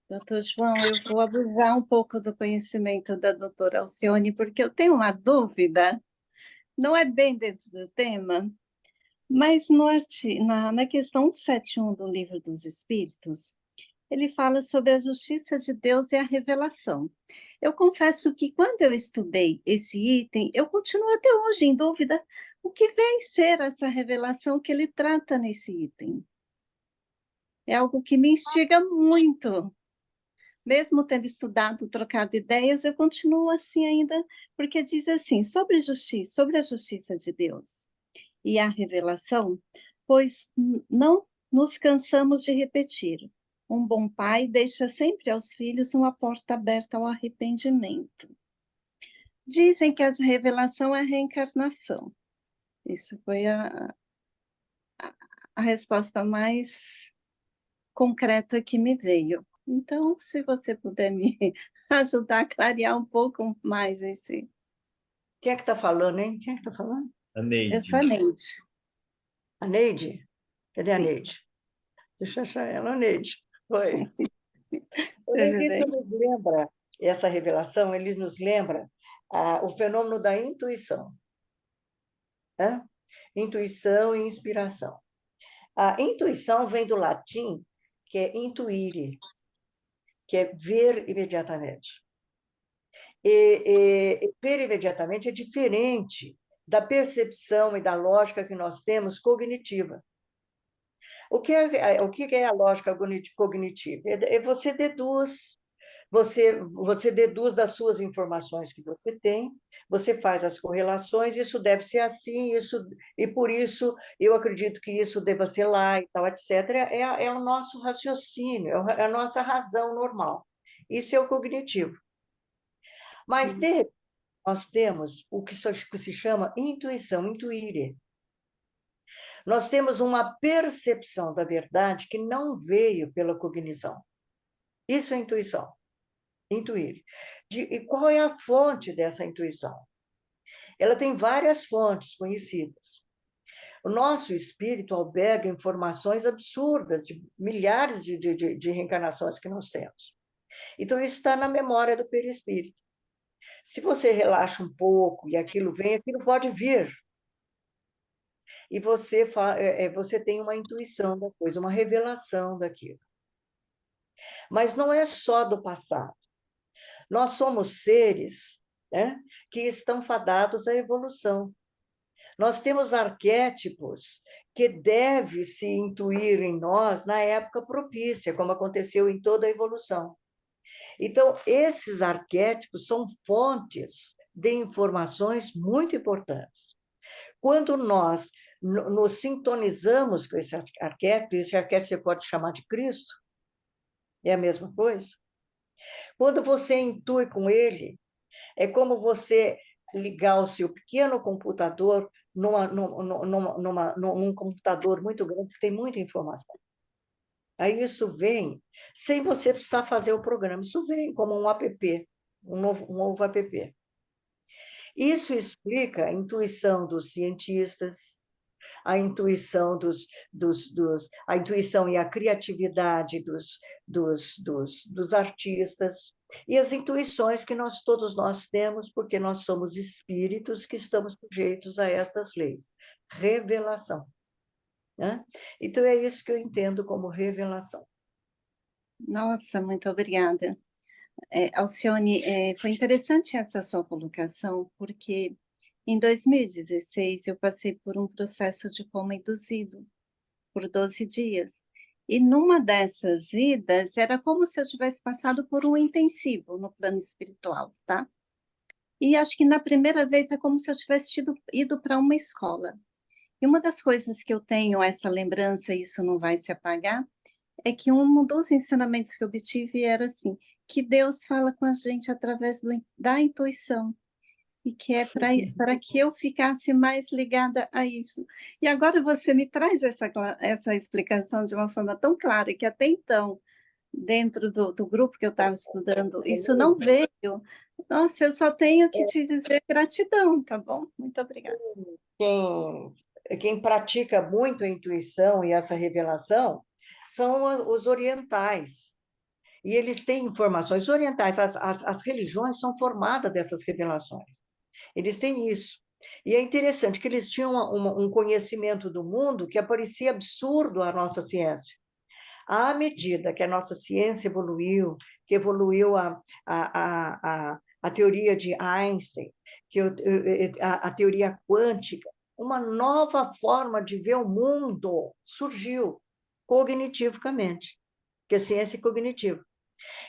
Doutor João, eu vou abusar um pouco do conhecimento da doutora Alcione, porque eu tenho uma dúvida, não é bem dentro do tema, mas na questão 71 do Livro dos Espíritos, ele fala sobre a justiça de Deus e a revelação. Eu confesso que quando eu estudei esse item, eu continuo até hoje em dúvida o que vem ser essa revelação que ele trata nesse item. É algo que me instiga muito. Mesmo tendo estudado, trocado ideias, eu continuo assim ainda, porque diz assim, sobre a justiça de Deus e a revelação, pois não nos cansamos de repetir. Um bom pai deixa sempre aos filhos uma porta aberta ao arrependimento. Dizem que a revelação é a reencarnação. Isso foi a resposta mais concreta que me veio. Então, se você puder me ajudar a clarear um pouco mais esse...
Quem é que está falando, hein? Quem é que está falando?
A Neide.
Eu sou a Neide.
A Neide? Cadê a Neide? Deixa eu achar ela, Neide. Oi.
Tudo
Isso
bem.
nos lembra, essa revelação, ele nos lembra o fenômeno da intuição. Né? Intuição e inspiração. A intuição vem do latim, que é intuire, que é ver imediatamente. E ver imediatamente é diferente da percepção e da lógica que nós temos cognitiva. O que é a lógica cognitiva? Você deduz das suas informações que você tem, você faz as correlações, isso deve ser assim, e por isso eu acredito que isso deva ser lá e tal, etc. É o nosso raciocínio, é a nossa razão normal. Isso é o cognitivo. Mas, de repente, nós temos o que se chama intuição, intuire. Nós temos uma percepção da verdade que não veio pela cognição. Isso é intuição, intuir. E qual é a fonte dessa intuição? Ela tem várias fontes conhecidas. O nosso espírito alberga informações absurdas de milhares de reencarnações que nós temos. Então, isso está na memória do perispírito. Se você relaxa um pouco e aquilo vem, aquilo pode vir. E você tem uma intuição da coisa, uma revelação daquilo. Mas não é só do passado. Nós somos seres, né, que estão fadados à evolução. Nós temos arquétipos que deve se intuir em nós na época propícia, como aconteceu em toda a evolução. Então, esses arquétipos são fontes de informações muito importantes. Quando nós nos sintonizamos com esse arquétipo você pode chamar de Cristo, é a mesma coisa. Quando você intui com ele, é como você ligar o seu pequeno computador num computador muito grande, que tem muita informação. Aí isso vem, sem você precisar fazer o programa, isso vem como um app, um novo app. Isso explica a intuição dos cientistas, a intuição a intuição e a criatividade dos artistas, e as intuições que todos nós temos, porque nós somos espíritos que estamos sujeitos a essas leis. Revelação. Né? Então, é isso que eu entendo como revelação.
Nossa, muito obrigada. Alcione, foi interessante essa sua colocação, porque em 2016 eu passei por um processo de coma induzido por 12 dias. E numa dessas idas, era como se eu tivesse passado por um intensivo no plano espiritual, tá? E acho que na primeira vez é como se eu tivesse ido para uma escola. E uma das coisas que eu tenho essa lembrança, e isso não vai se apagar, é que um dos ensinamentos que eu obtive era assim, que Deus fala com a gente através da intuição, e que é para que eu ficasse mais ligada a isso. E agora você me traz essa explicação de uma forma tão clara, que até então, dentro do grupo que eu estava estudando, isso não veio. Nossa, eu só tenho que te dizer gratidão, tá bom? Muito obrigada.
Quem pratica muito a intuição e essa revelação são os orientais. E eles têm informações orientais. As religiões são formadas dessas revelações. Eles têm isso. E é interessante que eles tinham um conhecimento do mundo que parecia absurdo à nossa ciência. À medida que a nossa ciência evoluiu, que evoluiu a teoria de Einstein, a teoria quântica, uma nova forma de ver o mundo surgiu cognitivamente, que a ciência é cognitiva.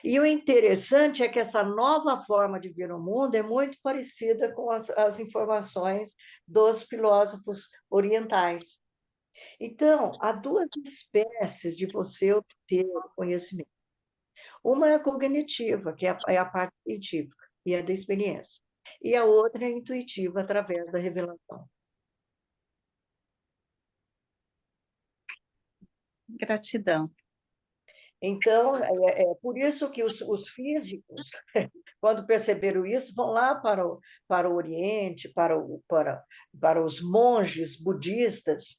E o interessante é que essa nova forma de ver o mundo é muito parecida com as informações dos filósofos orientais. Então, há duas espécies de você obter conhecimento. Uma é a cognitiva, que é a parte científica e é da experiência. E a outra é a intuitiva, através da revelação.
Gratidão.
Então, é por isso que os físicos, quando perceberam isso, vão lá para o Oriente, para os monges budistas,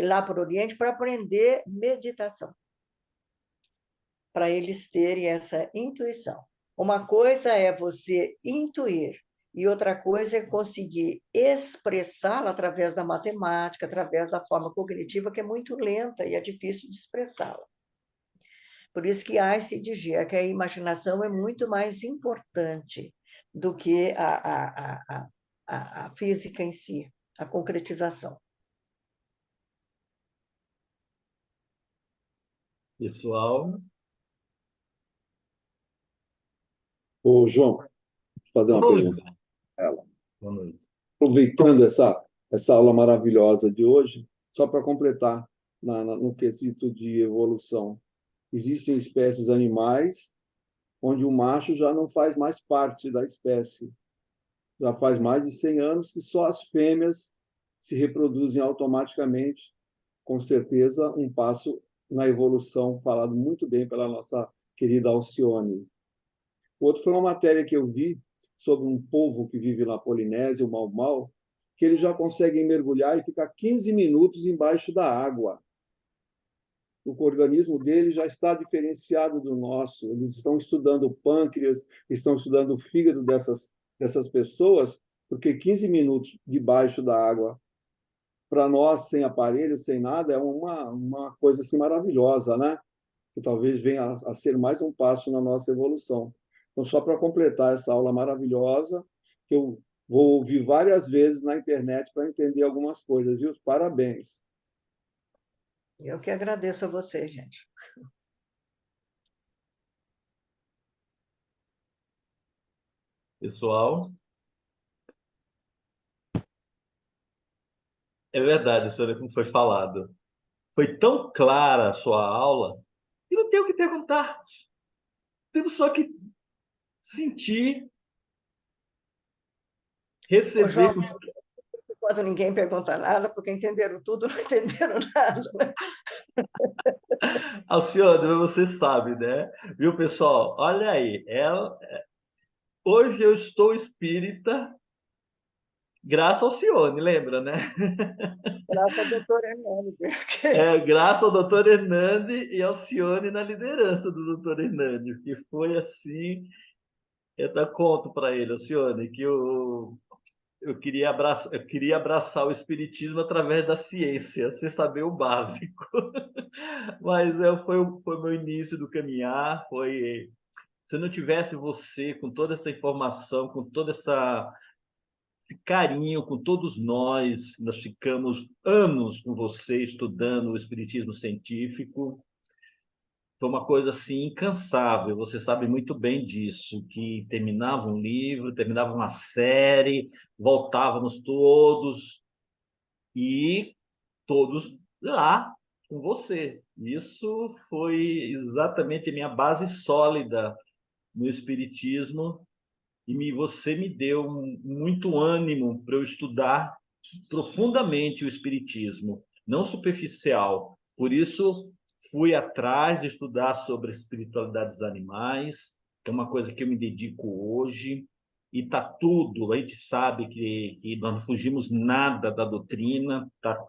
lá para o Oriente para aprender meditação, para eles terem essa intuição. Uma coisa é você intuir, e outra coisa é conseguir expressá-la através da matemática, através da forma cognitiva, que é muito lenta e é difícil de expressá-la. Por isso que Einstein dizia que a imaginação é muito mais importante do que a física em si, a concretização.
Pessoal,
Ô, João, vou fazer uma
oi.
pergunta para ela.
Boa noite.
Aproveitando essa aula maravilhosa de hoje, só para completar no quesito de evolução. Existem espécies animais onde o macho já não faz mais parte da espécie. Já faz mais de 100 anos que só as fêmeas se reproduzem automaticamente. Com certeza, um passo na evolução, falado muito bem pela nossa querida Alcione. O outro foi uma matéria que eu vi sobre um povo que vive na Polinésia, o Mau-Mau, que eles já conseguem mergulhar e ficar 15 minutos embaixo da água. O organismo deles já está diferenciado do nosso. Eles estão estudando o pâncreas, estão estudando o fígado dessas pessoas, porque 15 minutos debaixo da água, para nós, sem aparelho, sem nada, é uma coisa assim maravilhosa, né? Que talvez venha a ser mais um passo na nossa evolução. Então, só para completar essa aula maravilhosa, que eu vou ouvir várias vezes na internet para entender algumas coisas, viu? Parabéns.
Eu que agradeço a você, gente.
Pessoal, é verdade, senhora, como foi falado. Foi tão clara a sua aula que não tem o que perguntar. Temos só que sentir,
Ô, João,
receber.
quando ninguém pergunta nada, porque entenderam tudo, não entenderam nada. Né?
Alcione, você sabe, né? Viu, pessoal? Olha aí, hoje eu estou espírita, graças ao Alcione, lembra, né?
Graças ao doutor Hernani.
Graças ao doutor Hernani e Alcione na liderança do doutor Hernani, que foi assim. Eu até conto para ele, Alcione, que eu queria abraçar o espiritismo através da ciência, sem saber o básico. Mas foi o meu início do caminhar, se não tivesse você com toda essa informação, com todo esse carinho, com todos nós ficamos anos com você estudando o espiritismo científico. Foi uma coisa assim incansável. Você sabe muito bem disso, que terminava um livro, terminava uma série, voltávamos e todos lá com você. Isso foi exatamente a minha base sólida no espiritismo e você me deu muito ânimo para eu estudar profundamente o espiritismo, não superficial. Por isso fui atrás de estudar sobre a espiritualidade dos animais, que é uma coisa que eu me dedico hoje. E está tudo, a gente sabe que nós não fugimos nada da doutrina, está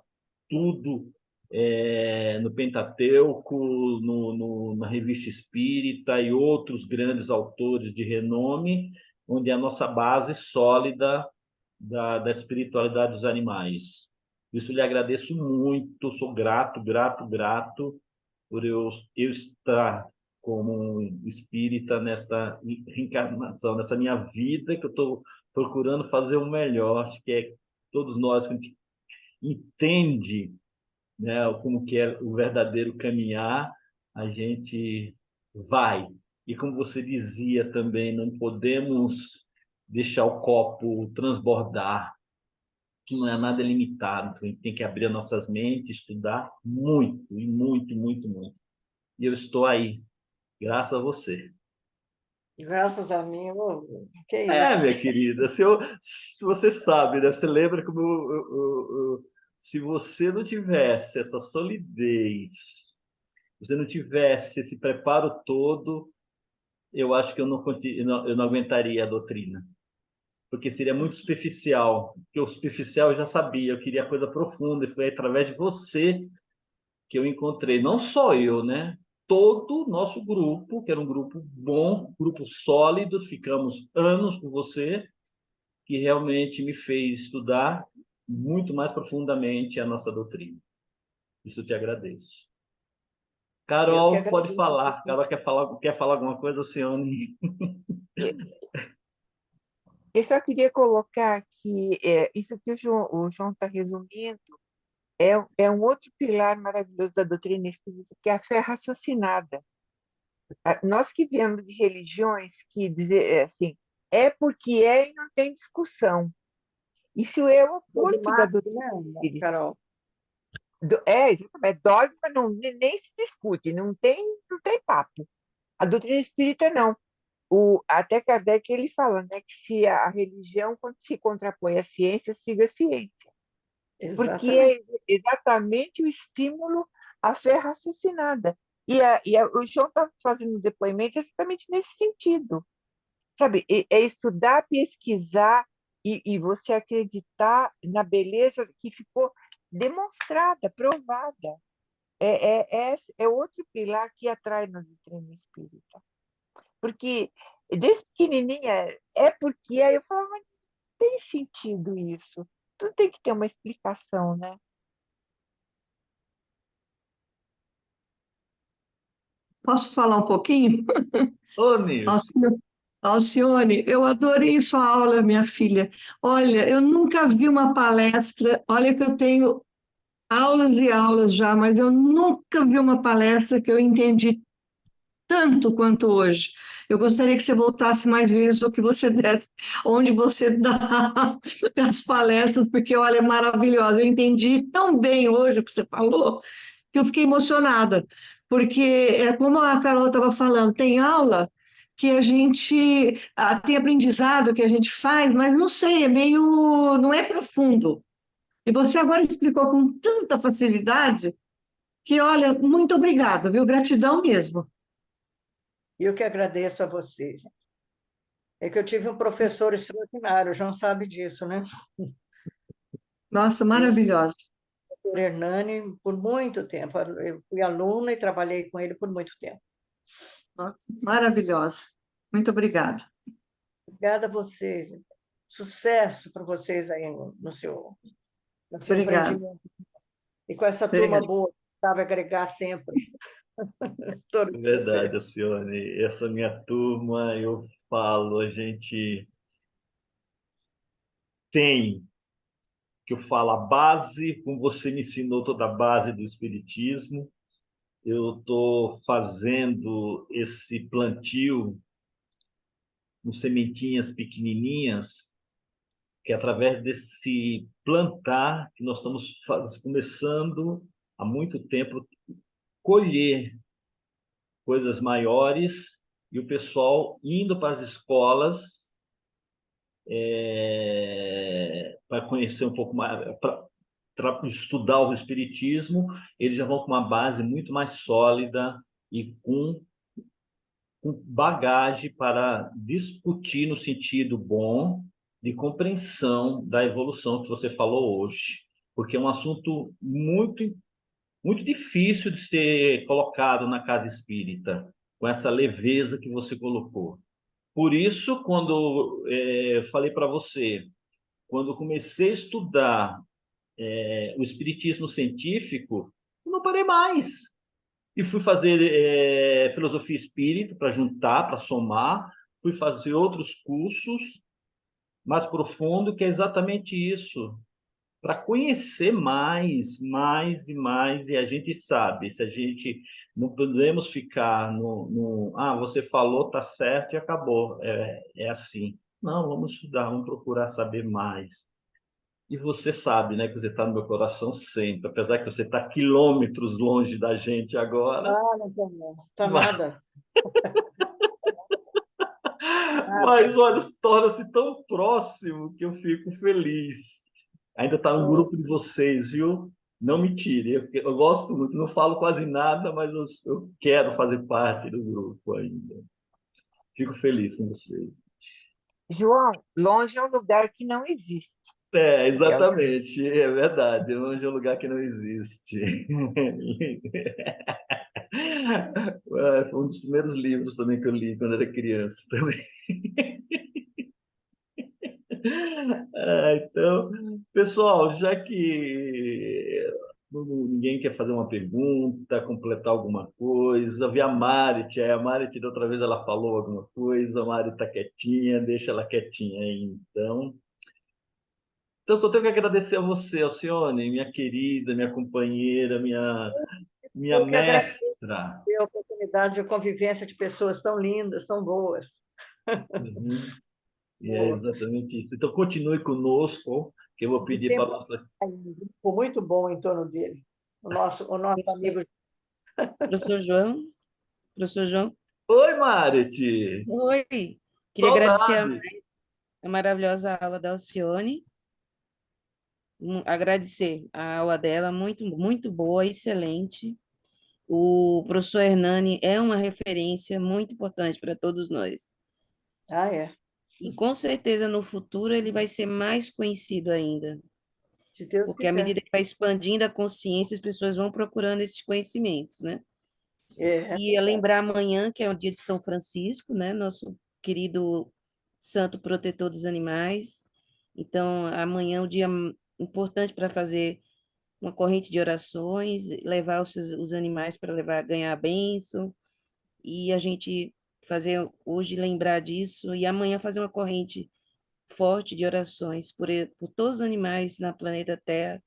tudo no Pentateuco, na Revista Espírita e outros grandes autores de renome, onde é a nossa base sólida da espiritualidade dos animais. Isso lhe agradeço muito, sou grato, grato, grato por eu estar como um espírita nesta reencarnação, nessa minha vida, que eu estou procurando fazer o melhor. Acho que todos nós que a gente entende, né, como que é o verdadeiro caminhar, a gente vai. E como você dizia também, não podemos deixar o copo transbordar, que não é nada limitado. Então, a gente tem que abrir as nossas mentes, estudar muito, e muito, muito, muito. E eu estou aí, graças a você.
Graças a mim, que isso.
Minha querida, se você sabe, né? Você lembra como se você não tivesse essa solidez, se você não tivesse esse preparo todo, eu acho que eu não aguentaria a doutrina. porque seria muito superficial, porque o superficial eu já sabia, eu queria coisa profunda, e foi através de você que eu encontrei, não só eu, né? Todo o nosso grupo, que era um grupo bom, grupo sólido, ficamos anos com você, que realmente me fez estudar muito mais profundamente a nossa doutrina. Isso eu te agradeço.
Eu que
Carol, pode
agradeço.
falar. Carol quer falar alguma coisa, Cione?
Eu só queria colocar que isso que o João está resumindo é um outro pilar maravilhoso da doutrina espírita, que é a fé raciocinada. Nós que viemos de religiões que dizer assim, é porque é e não tem discussão. Isso é o oposto da
Dogmático,
doutrina
né,
espírita.
Carol?
Exatamente, dogma não, nem se discute, não tem papo. A doutrina espírita não. Até Kardec ele fala, né, que se a religião quando se contrapõe à ciência, siga a ciência. Porque
Exatamente.
é exatamente o estímulo à fé raciocinada. O João está fazendo um depoimento exatamente nesse sentido. Sabe, é estudar, pesquisar e você acreditar na beleza que ficou demonstrada, provada. É outro pilar que atrai na doutrina espírita. Porque desde pequenininha, é porque aí eu falava, mas não tem sentido isso. Tudo tem que ter uma explicação, né?
Posso falar um pouquinho?
Ô, Nilce,
Alcione, eu adorei sua aula, minha filha. Olha, eu nunca vi uma palestra, olha que eu tenho aulas e aulas já, mas eu nunca vi uma palestra que eu entendi tanto quanto hoje. Eu gostaria que você voltasse mais vezes ou que você desse, onde você dá as palestras, porque, olha, é maravilhosa. Eu entendi tão bem hoje o que você falou, que eu fiquei emocionada, porque é como a Carol estava falando, tem aula que a gente tem aprendizado que a gente faz, mas não sei, é meio, não é profundo. E você agora explicou com tanta facilidade que, olha, muito obrigada, viu? Gratidão mesmo.
E eu que agradeço a você. É que eu tive um professor extraordinário, o João sabe disso, né?
Nossa,
E o
maravilhosa.
professor Hernani, por muito tempo. Eu fui aluna e trabalhei com ele por muito tempo.
Nossa, maravilhosa. Muito obrigada.
Obrigada a você. Sucesso para vocês aí no seu
Obrigada.
empreendimento. E com essa turma
Obrigada.
boa, que sabe agregar sempre. Torno
é
de você.
verdade, Cione. Essa minha turma, eu falo, a gente tem, que eu falo, a base, como você me ensinou toda a base do Espiritismo. Eu estou fazendo esse plantio com sementinhas pequenininhas, que é através desse plantar que nós estamos começando há muito tempo colher coisas maiores e o pessoal indo para as escolas para conhecer um pouco mais, para estudar o espiritismo, eles já vão com uma base muito mais sólida e com bagagem para discutir no sentido bom de compreensão da evolução que você falou hoje, porque é um assunto muito difícil de ser colocado na casa espírita, com essa leveza que você colocou. Por isso, quando falei para você, quando comecei a estudar o espiritismo científico, eu não parei mais. E fui fazer filosofia espírita para juntar, para somar. Fui fazer outros cursos mais profundo, que é exatamente isso, para conhecer mais e mais. E a gente sabe, se a gente não podemos ficar você falou, tá certo e acabou. É assim. Não, vamos estudar, vamos procurar saber mais. E você sabe, né, que você está no meu coração sempre, apesar que você está quilômetros longe da gente agora.
Ah, não tá nada. Nada.
Mas, olha, torna-se tão próximo que eu fico feliz. Ainda está no
Oh,
grupo de vocês, viu? Não me tire. Eu gosto muito, não falo quase nada, mas eu quero fazer parte do grupo ainda. Fico feliz com vocês.
João, longe é um lugar que não existe.
Exatamente, é verdade. Longe é um lugar que não existe. Foi um dos primeiros livros também que eu li quando era criança também. Então, pessoal, já que ninguém quer fazer uma pergunta, completar alguma coisa, vi a Marit, a Marit da outra vez ela falou alguma coisa, a Marit está quietinha, deixa ela quietinha aí, então. Então, só tenho que agradecer a você, Alcione, minha querida, minha companheira, minha
Eu que agradeço
mestra.
a oportunidade de convivência de pessoas tão lindas, tão boas.
Uhum. E é exatamente isso. Então, continue conosco, que eu vou pedir para a
Sempre
nossa.
um grupo muito bom em torno dele. O nosso
Professor,
amigo.
professor João, professor João,
Oi, Marit!
oi, queria agradecer
Saudade!
a maravilhosa aula da Alcione, agradecer a aula dela, muito, muito boa, excelente. O professor Hernani é uma referência muito importante para todos nós.
Ah, é.
E com certeza no futuro ele vai ser mais conhecido ainda,
Se Deus
porque à
quiser.
medida que vai expandindo a consciência, as pessoas vão procurando esses conhecimentos, né?
É.
E lembrar amanhã, que é o dia de São Francisco, né? Nosso querido santo protetor dos animais. Então, amanhã é um dia importante para fazer uma corrente de orações, levar os animais para ganhar a bênção, e a gente fazer hoje lembrar disso, e amanhã fazer uma corrente forte de orações por todos os animais na planeta Terra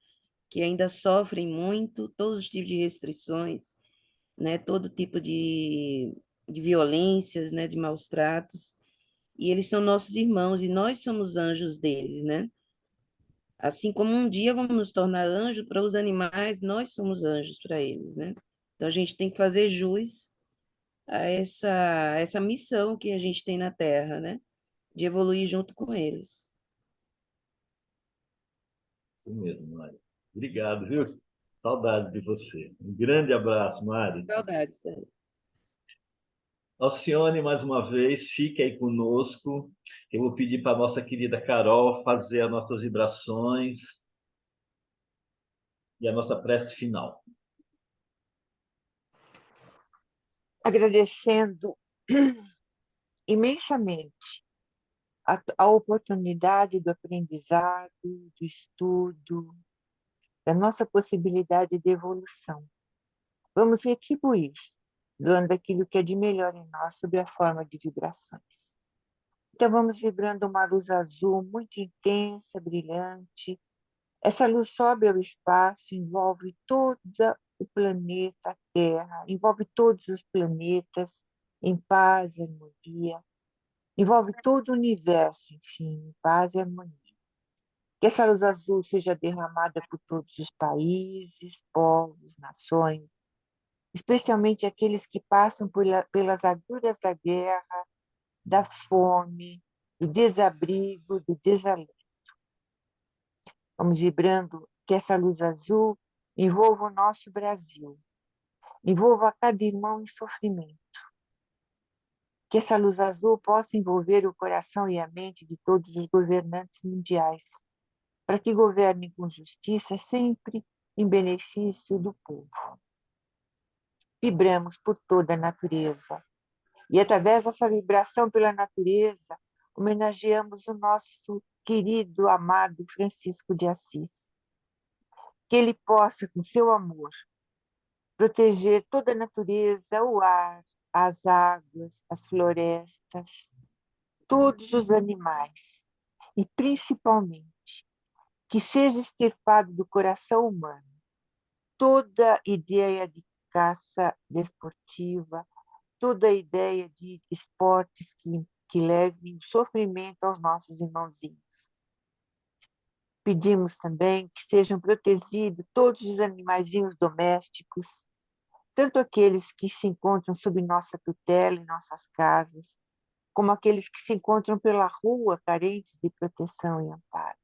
que ainda sofrem muito, todos os tipos de restrições, né, todo tipo de violências, né, de maus tratos, e eles são nossos irmãos, e nós somos anjos deles, né? Assim como um dia vamos nos tornar anjos para os animais, nós somos anjos para eles, né? Então a gente tem que fazer jus a essa missão que a gente tem na Terra, né? De evoluir junto com eles.
Isso mesmo, Mari. Obrigado, viu? Saudade de você. Um grande abraço, Mari.
Saudades, tá?
Alcione, mais uma vez, fique aí conosco. Eu vou pedir para a nossa querida Carol fazer as nossas vibrações e a nossa prece final.
Agradecendo imensamente a oportunidade do aprendizado, do estudo, da nossa possibilidade de evolução. Vamos retribuir, doando aquilo que é de melhor em nós sob a forma de vibrações. Então, vamos vibrando uma luz azul muito intensa, brilhante. Essa luz sobe ao espaço, envolve todo o planeta Terra, envolve todos os planetas em paz e harmonia, envolve todo o universo, enfim, em paz e harmonia. Que essa luz azul seja derramada por todos os países, povos, nações, especialmente aqueles que passam pelas agruras da guerra, da fome, do desabrigo, do desalento. Vamos vibrando que essa luz azul envolva o nosso Brasil, envolva cada irmão em sofrimento. Que essa luz azul possa envolver o coração e a mente de todos os governantes mundiais, para que governem com justiça sempre em benefício do povo. Vibramos por toda a natureza. E através dessa vibração pela natureza, homenageamos o nosso querido, amado Francisco de Assis. Que ele possa, com seu amor, proteger toda a natureza, o ar, as águas, as florestas, todos os animais. E, principalmente, que seja extirpado do coração humano toda ideia de caça desportiva, toda ideia de esportes que levem sofrimento aos nossos irmãozinhos. Pedimos também que sejam protegidos todos os animaizinhos domésticos, tanto aqueles que se encontram sob nossa tutela em nossas casas, como aqueles que se encontram pela rua carentes de proteção e amparo.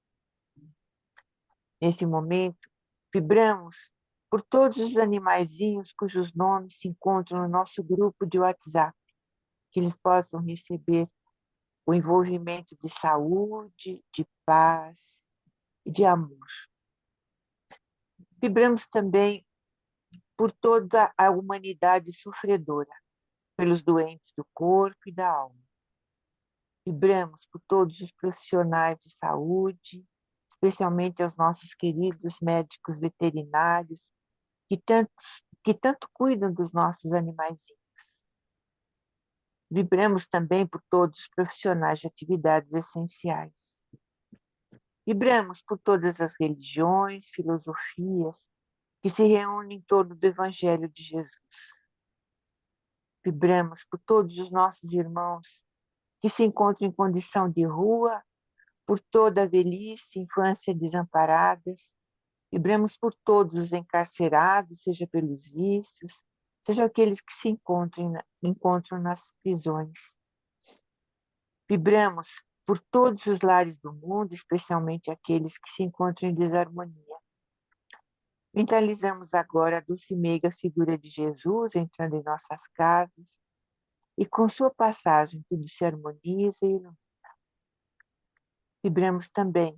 Nesse momento, vibramos por todos os animaizinhos cujos nomes se encontram no nosso grupo de WhatsApp, que eles possam receber o envolvimento de saúde, de paz e de amor. Vibramos também por toda a humanidade sofredora, pelos doentes do corpo e da alma. Vibramos por todos os profissionais de saúde, especialmente aos nossos queridos médicos veterinários, que tanto cuidam dos nossos animaizinhos. Vibramos também por todos os profissionais de atividades essenciais. Vibramos por todas as religiões, filosofias que se reúnem em torno do Evangelho de Jesus. Vibramos por todos os nossos irmãos que se encontram em condição de rua, por toda a velhice e infância desamparadas. Vibramos por todos os encarcerados, seja pelos vícios, seja aqueles que se encontram nas prisões. Vibramos por todos os lares do mundo, especialmente aqueles que se encontram em desarmonia. Mentalizamos agora a doce e meiga figura de Jesus entrando em nossas casas, e com sua passagem tudo se harmoniza e ilumina. Vibramos também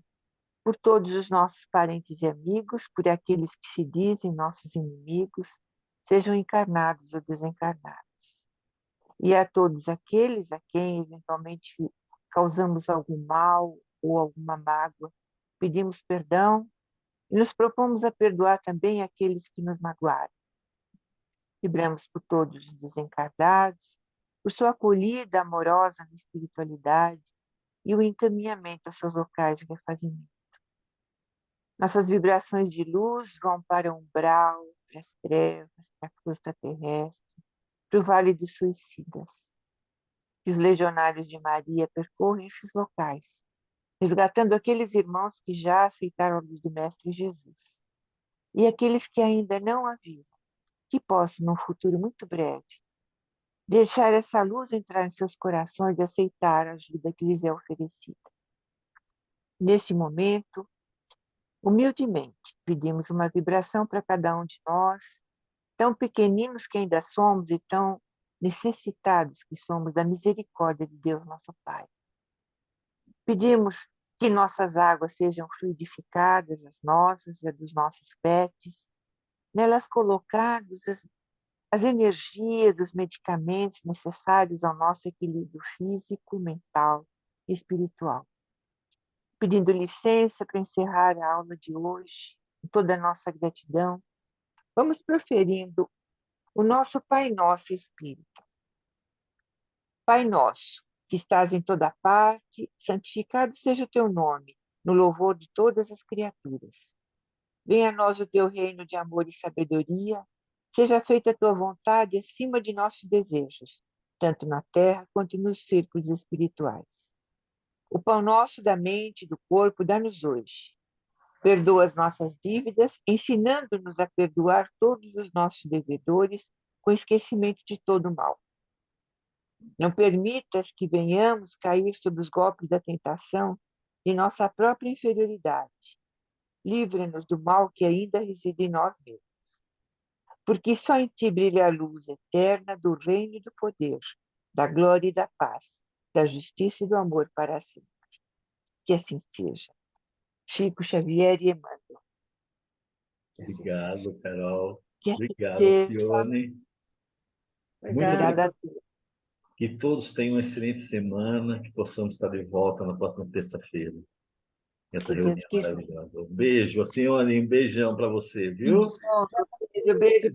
por todos os nossos parentes e amigos, por aqueles que se dizem nossos inimigos, sejam encarnados ou desencarnados. E a todos aqueles a quem eventualmente causamos algum mal ou alguma mágoa, pedimos perdão e nos propomos a perdoar também aqueles que nos magoaram. Vibramos por todos os desencarnados, por sua acolhida amorosa na espiritualidade e o encaminhamento aos seus locais de refazimento. Nossas vibrações de luz vão para o umbral, para as trevas, para a crosta terrestre, para o vale dos suicidas. Que os legionários de Maria percorrem esses locais, resgatando aqueles irmãos que já aceitaram a luz do Mestre Jesus, e aqueles que ainda não a viram, que possam, num futuro muito breve, deixar essa luz entrar em seus corações e aceitar a ajuda que lhes é oferecida. Nesse momento, humildemente, pedimos uma vibração para cada um de nós, tão pequeninos que ainda somos e tão necessitados que somos da misericórdia de Deus, nosso Pai. Pedimos que nossas águas sejam fluidificadas, as nossas e as dos nossos pets, nelas colocados as energias, os medicamentos necessários ao nosso equilíbrio físico, mental e espiritual. Pedindo licença para encerrar a aula de hoje, com toda a nossa gratidão, vamos proferindo o nosso Pai Nosso Espírito. Pai nosso, que estás em toda parte, santificado seja o teu nome, no louvor de todas as criaturas. Venha a nós o teu reino de amor e sabedoria, seja feita a tua vontade acima de nossos desejos, tanto na terra quanto nos círculos espirituais. O pão nosso da mente e do corpo dá-nos hoje. Perdoa as nossas dívidas, ensinando-nos a perdoar todos os nossos devedores, com esquecimento de todo o mal. Não permitas que venhamos cair sob os golpes da tentação de nossa própria inferioridade. Livra-nos do mal que ainda reside em nós mesmos. Porque só em ti brilha a luz eterna do reino e do poder, da glória e da paz, da justiça e do amor para sempre. Que assim seja. Chico Xavier e Emmanuel.
Obrigado, Carol.
Que assim
Obrigado,
seja.
Alcione. Muito
Obrigada a todos.
Que todos tenham uma excelente semana, que possamos estar de volta na próxima terça-feira. Essa
Se Deus
reunião
quiser.
maravilhosa. Um beijo, Alcione, um beijão para você, viu?
Beijo, beijo.